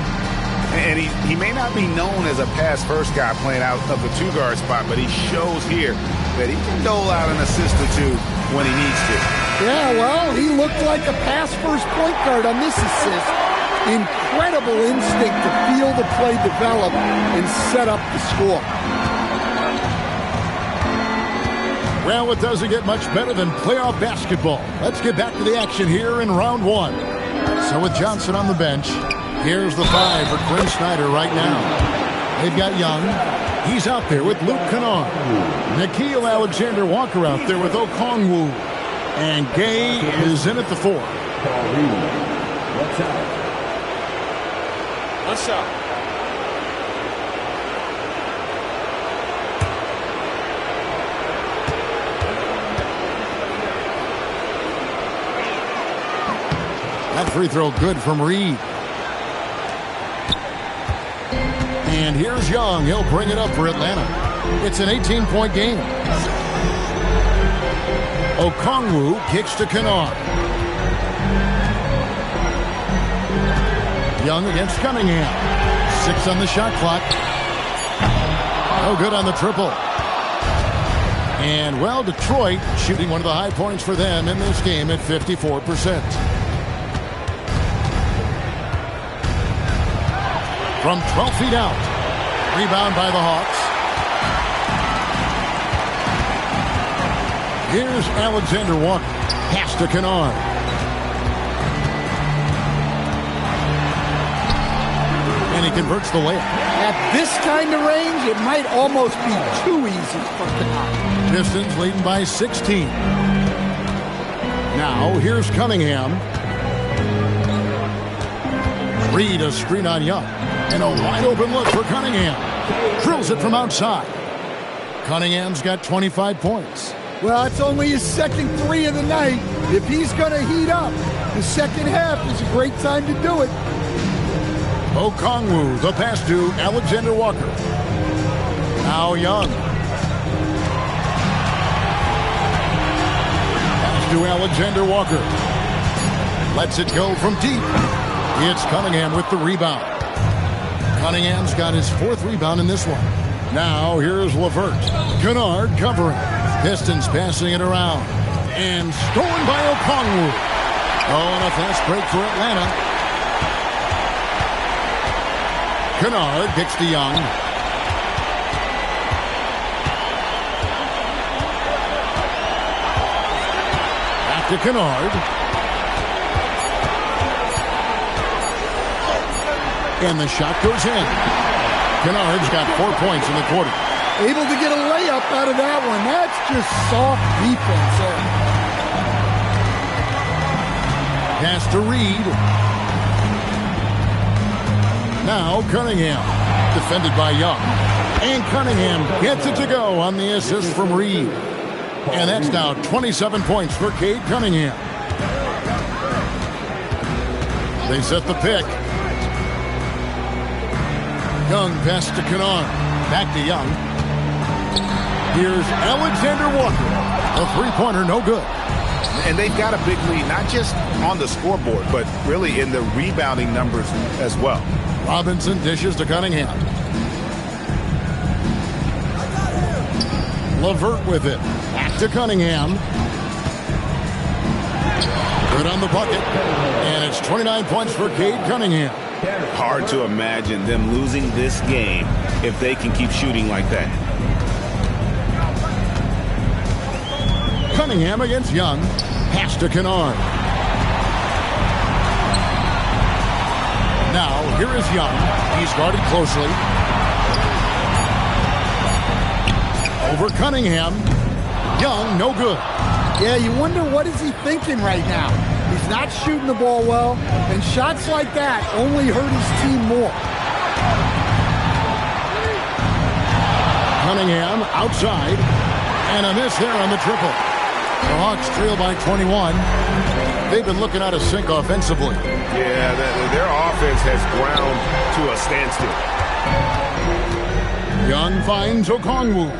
And he may not be known as a pass-first guy playing out of the two-guard spot, but he shows here that he can dole out an assist or two when he needs to. Yeah, well, he looked like a pass-first point guard on this assist. Incredible instinct to feel the play develop and set up the score. Well, it doesn't get much better than playoff basketball. Let's get back to the action here in round 1. So with Johnson on the bench, here's the 5 for Quinn Snyder right now. They've got Young. He's out there with Luke Kennard. Nickeil Alexander-Walker out there with Okongwu. And Gay is in at the 4. What's up? That free throw good from Reed. And here's Young. He'll bring it up for Atlanta. It's an 18-point game. Okongwu kicks to Kennard. Young against Cunningham. 6 on the shot clock. No good on the triple. And, well, Detroit shooting one of the high points for them in this game at 54%. From 12 feet out. Rebound by the Hawks. Here's Alexander Walker. Pass to Kennard. And he converts the layup. At this kind of range, it might almost be too easy for Kennard. Pistons leading by 16. Now, here's Cunningham. Reed a screen on Young. And a wide open look for Cunningham. Drills it from outside. Cunningham's got 25 points. Well, it's only his second 3 of the night. If he's going to heat up, the second half is a great time to do it. Okongwu, the pass to Alexander Walker. Now Young. Pass to Alexander Walker. Lets it go from deep. It's Cunningham with the rebound. Cunningham's got his 4th rebound in this one. Now here's LeVert. Kennard covering. Pistons passing it around. And stolen by Okongwu. Oh, and a fast break for Atlanta. Kennard kicks to Young. Back to Kennard. And the shot goes in. Kennard's got 4 points in the quarter. Able to get a layup out of that one. That's just soft defense there. Pass to Reed. Now Cunningham. Defended by Young. And Cunningham gets it to go on the assist from Reed. And that's now 27 points for Cade Cunningham. They set the pick. Young pass to Kennard. Back to Young. Here's Alexander Walker. A three-pointer, no good. And they've got a big lead, not just on the scoreboard, but really in the rebounding numbers as well. Robinson dishes to Cunningham. LeVert with it. Back to Cunningham. Good on the bucket. And it's 29 points for Cade Cunningham. Hard to imagine them losing this game if they can keep shooting like that. Cunningham against Young. Pass to Kennard. Now, here is Young. He's guarded closely. Over Cunningham. Young, no good. Yeah, you wonder what is he thinking right now. He's not shooting the ball well, and shots like that only hurt his team more. Cunningham outside. And a miss there on the triple. The Hawks trail by 21. They've been looking out of sync offensively. Yeah, their offense has ground to a standstill. Young finds Okongwu.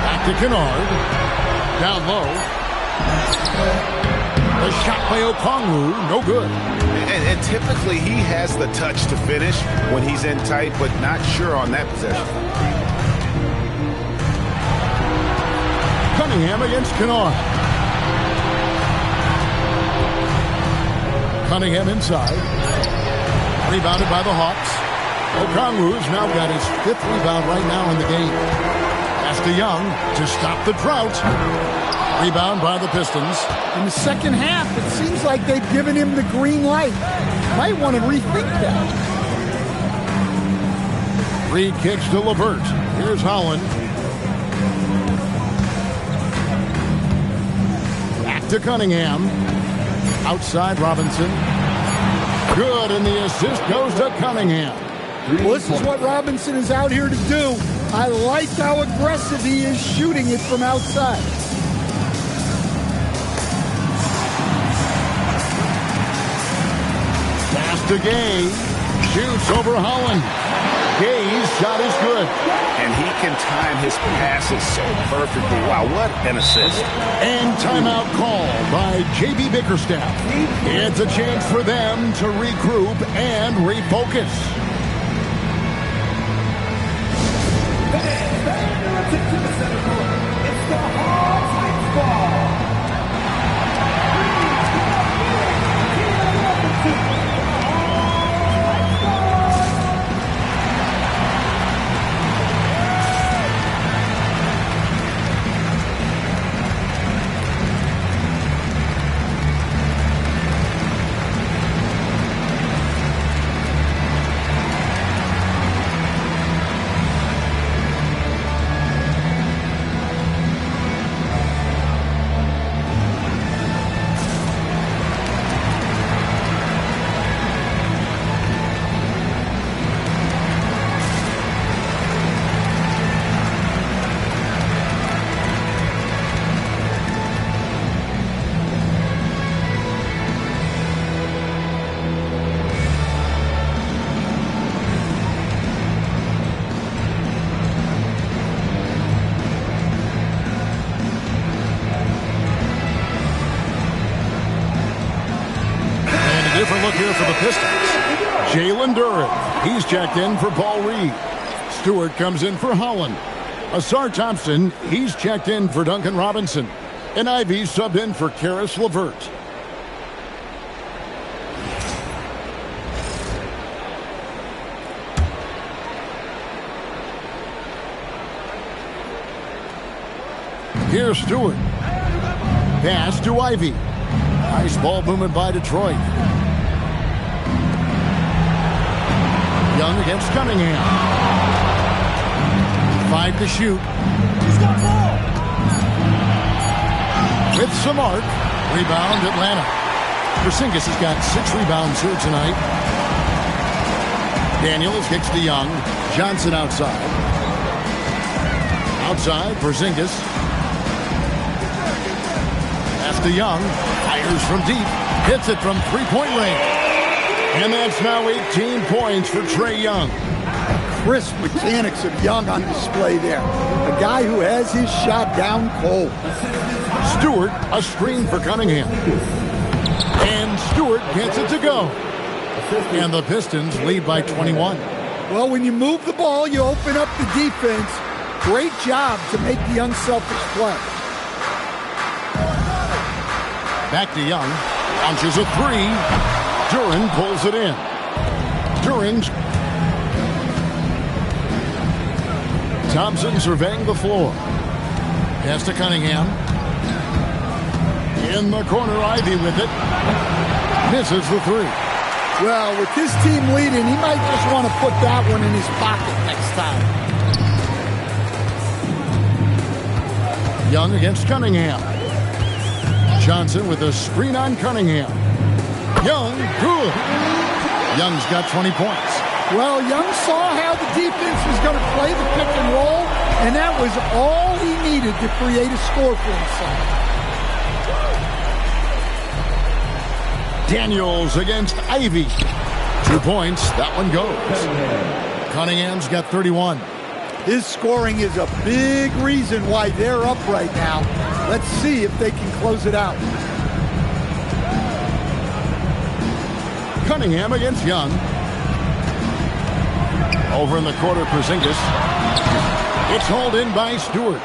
Back to Kennard. Down low. The shot by Okongwu, no good. And typically he has the touch to finish when he's in tight, but not sure on that possession. Cunningham against Kennard. Cunningham inside. Rebounded by the Hawks. Okongwu's now got his 5th rebound right now in the game. Pass to Young to stop the drought. Rebound by the Pistons. In the second half, it seems like they've given him the green light. Might want to rethink that. Reed kicks to LeVert. Here's Holland. Back to Cunningham. Outside Robinson. Good, and the assist goes to Cunningham. Well, this is what Robinson is out here to do. I like how aggressive he is shooting it from outside. Pass to Gay. Shoots over Holland. Gay's shot is good. And he can time his passes so perfectly. Wow, what an assist. And timeout call by J.B. Bickerstaff. It's a chance for them to regroup and refocus. It's the Hawks ball. different look here for the Pistons. Jalen Duren, he's checked in for Paul Reed. Stewart comes in for Holland. Asar Thompson, he's checked in for Duncan Robinson. And Ivy subbed in for Karis LeVert. Here's Stewart. Pass to Ivy. Nice ball movement by Detroit. Young against Cunningham. 5 to shoot. He's got ball. With some arc. Rebound Atlanta. Porzingis has got 6 rebounds here tonight. Daniels kicks to Young. Johnson outside. Outside, Porzingis. Pass to Young. Fires from deep. Hits it from three-point range. And that's now 18 points for Trae Young. Crisp mechanics of Young on display there. A guy who has his shot down cold. Stewart, a screen for Cunningham. And Stewart gets it to go. And the Pistons lead by 21. Well, when you move the ball, you open up the defense. Great job to make the unselfish play. Back to Young. Launches a three. Duren pulls it in. Duren's. Thompson surveying the floor. Pass to Cunningham. In the corner, Ivy with it. Misses the three. Well, with his team leading, he might just want to put that one in his pocket next time. Young against Cunningham. Johnson with a screen on Cunningham. Young, good. Young's got 20 points. Well, Young saw how the defense was going to play the pick and roll, and that was all he needed to create a score for himself. Daniels against Ivy. 2 points. That one goes. Cunningham's got 31. His scoring is a big reason why they're up right now. Let's see if they can close it out. Cunningham against Young. Over in the corner, Porzingis. It's hauled in by Stewart.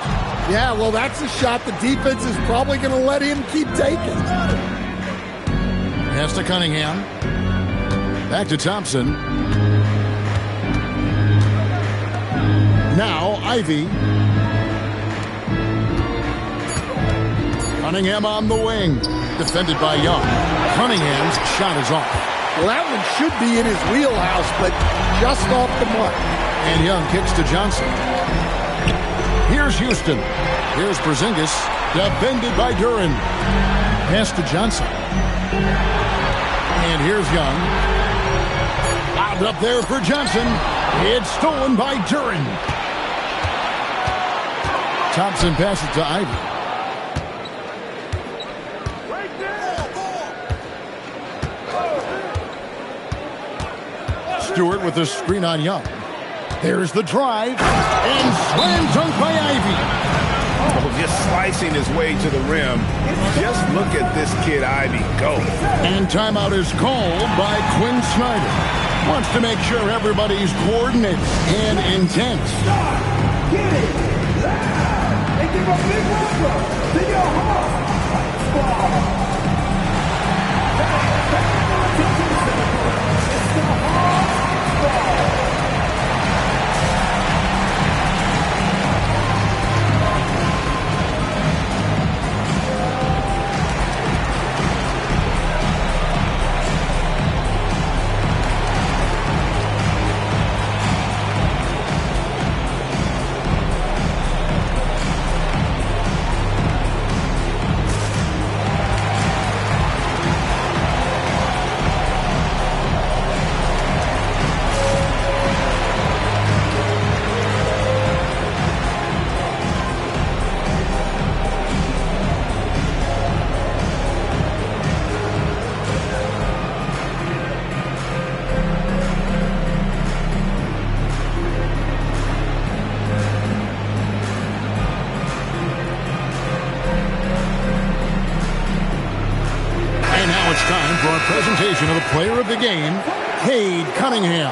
Yeah, well, that's a shot the defense is probably going to let him keep taking. Pass to Cunningham. Back to Thompson. Now Ivy. Cunningham on the wing. Defended by Young. Cunningham's shot is off. Well, that one should be in his wheelhouse, but just off the mark. And Young kicks to Johnson. Here's Houston. Here's Porzingis. Defended by Duren. Pass to Johnson. And here's Young. Lobbed up there for Johnson. It's stolen by Duren. Thompson passes to Ivy. Stewart with the screen on Young. There's the drive. And slam dunk by Ivy. Oh, just slicing his way to the rim. Just look at this kid, Ivy, go. And timeout is called by Quinn Snyder. Wants to make sure everybody's coordinated and intense. Get it loud and give a big welcome to your heart. It's the heart. time for our presentation of the player of the game, Cade Cunningham.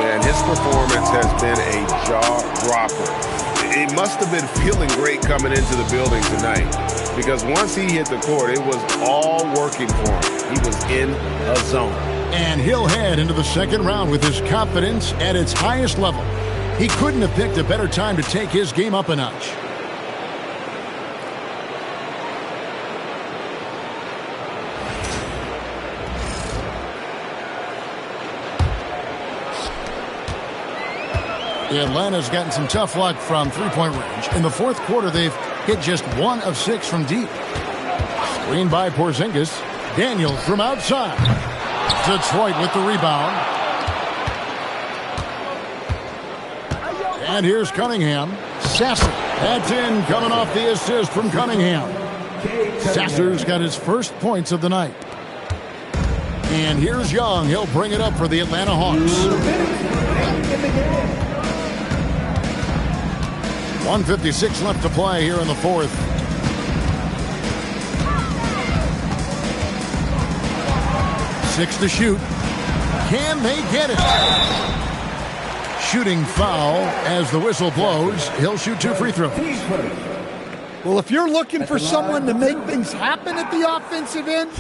And his performance has been a jaw-dropper. It must have been feeling great coming into the building tonight, because once he hit the court, it was all working for him. He was in a zone. And he'll head into the second round with his confidence at its highest level. He couldn't have picked a better time to take his game up a notch. Atlanta's gotten some tough luck from three-point range. In the fourth quarter, they've hit just 1 of 6 from deep. Screen by Porzingis. Daniels from outside. Detroit with the rebound. And here's Cunningham. Sasser. That's in, coming off the assist from Cunningham. Sasser's got his first points of the night. And here's Young. He'll bring it up for the Atlanta Hawks. 1:56 left to play here in the fourth. Six to shoot. Can they get it? Shooting foul as the whistle blows. He'll shoot 2 free throws. Well, if you're looking for someone to make things happen at the offensive end,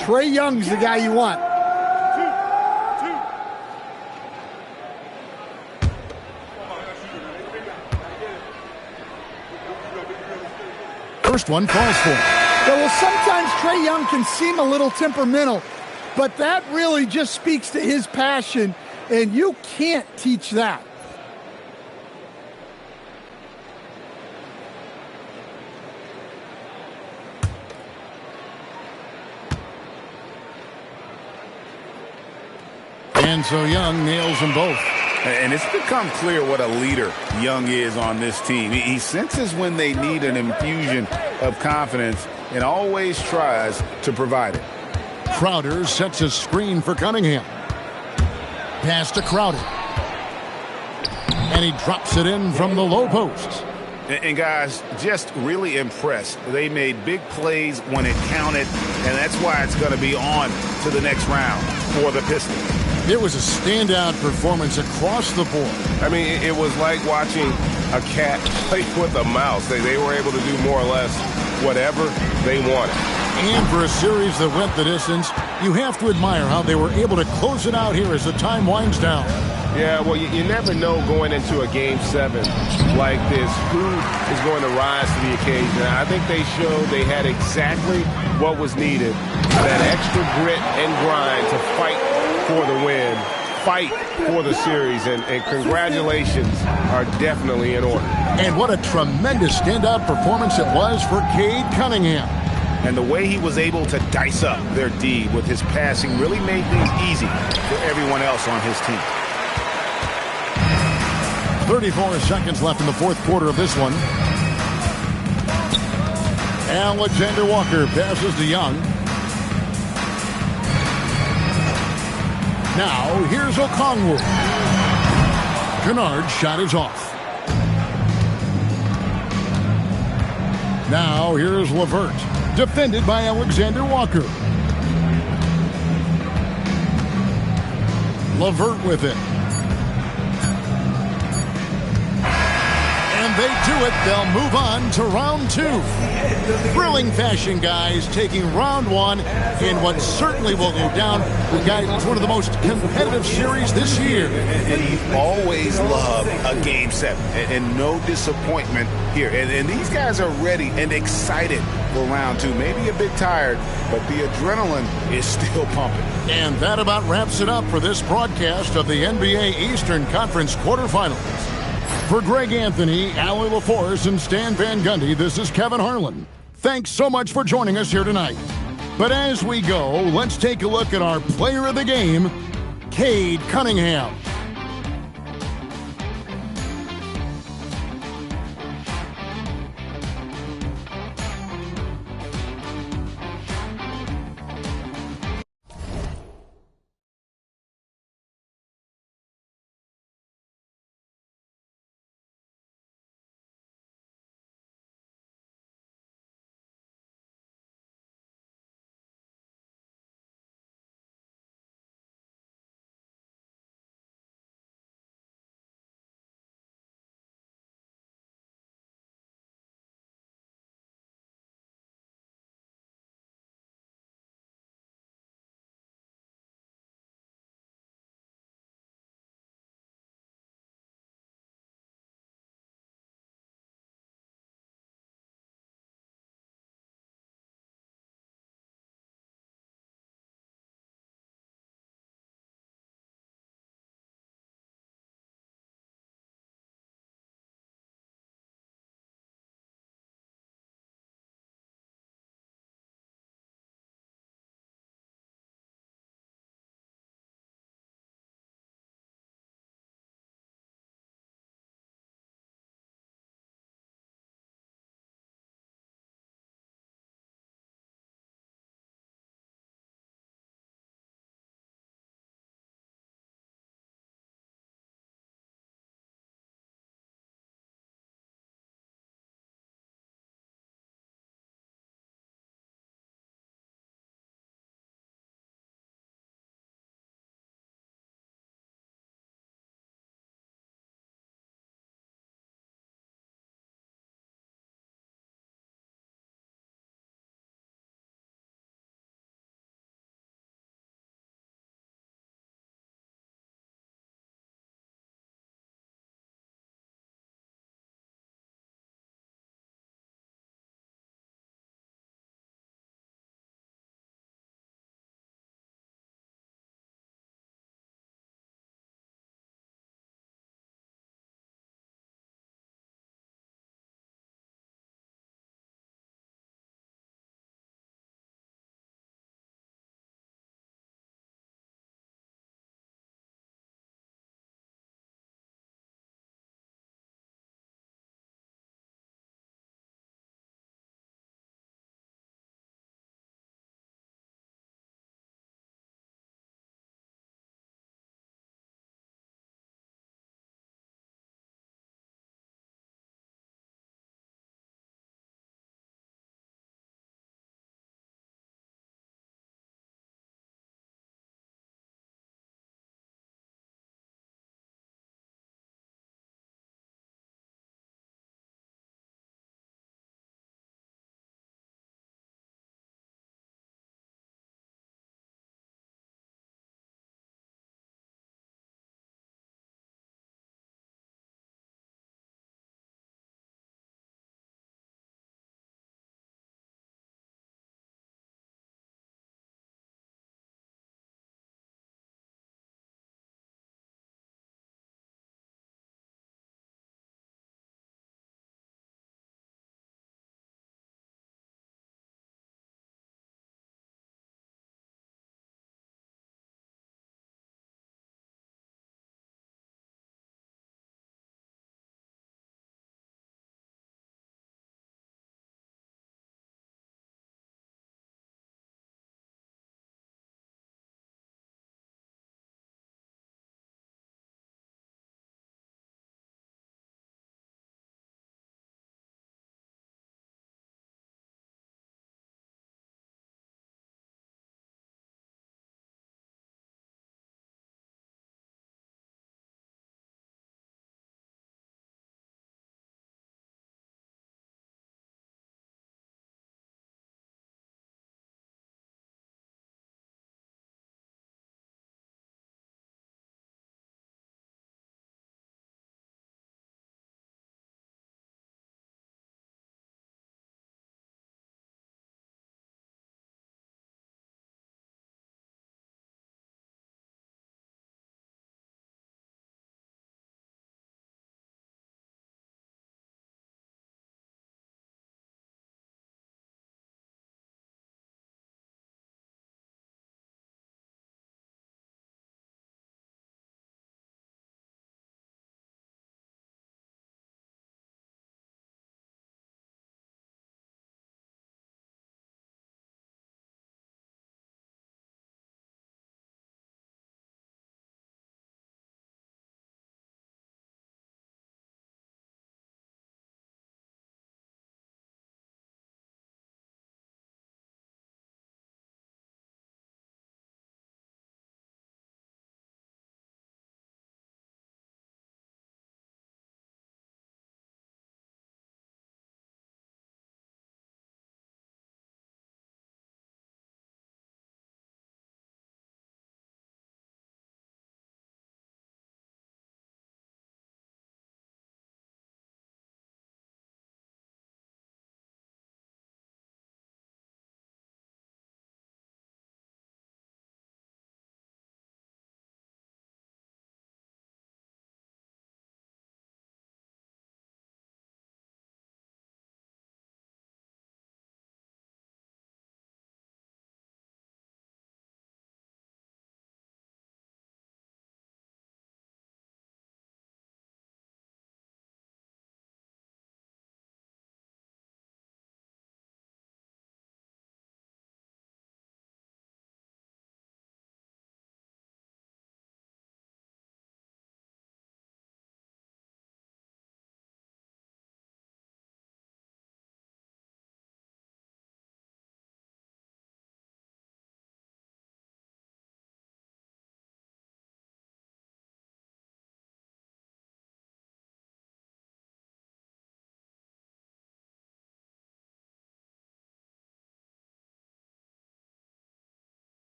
Trae Young's the guy you want. First one falls for him. Yeah, well, sometimes Trae Young can seem a little temperamental, but that really just speaks to his passion, and you can't teach that. And so Young nails them both. And it's become clear what a leader Young is on this team. He senses when they need an infusion of confidence and always tries to provide it. Crowder sets a screen for Cunningham. Pass to Crowder. And he drops it in from the low post. And guys, just really impressed. They made big plays when it counted, and that's why it's going to be on to the next round for the Pistons. It was a standout performance across the board. I mean, it was like watching a cat play with a mouse. They were able to do more or less whatever they wanted. And for a series that went the distance, you have to admire how they were able to close it out here as the time winds down. Yeah, well, you never know going into a Game 7 like this who is going to rise to the occasion. I think they showed they had exactly what was needed, that extra grit and grind to fight for the win, fight for the series, and congratulations are definitely in order. And what a tremendous standout performance it was for Cade Cunningham. And the way he was able to dice up their D with his passing really made things easy for everyone else on his team. 34 seconds left in the fourth quarter of this one. Alexander Walker passes to Young. Now, here's Okongwu. Kennard's shot is off. Now, here's Levert. Defended by Alexander Walker. Levert with it. And they do it. They'll move on to round 2. Thrilling fashion, guys, taking round 1 in what certainly will go down. It's one of the most competitive series this year. And you always love a Game 7, and no disappointment here. And these guys are ready and excited for round 2. Maybe a bit tired, but the adrenaline is still pumping. And that about wraps it up for this broadcast of the NBA Eastern Conference quarterfinals. For Greg Anthony, Allie LaForce, and Stan Van Gundy, this is Kevin Harlan. Thanks so much for joining us here tonight. But as we go, let's take a look at our player of the game, Cade Cunningham.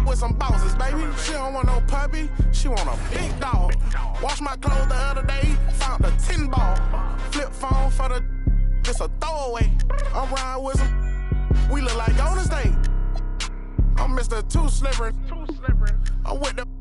with some bosses, baby. She don't want no puppy, she want a big dog. Wash my clothes the other day, found a 10 ball. Flip phone for the, just a throwaway. I'm riding with some, we look like Golden State. I'm Mr. Too Slippery. I'm with the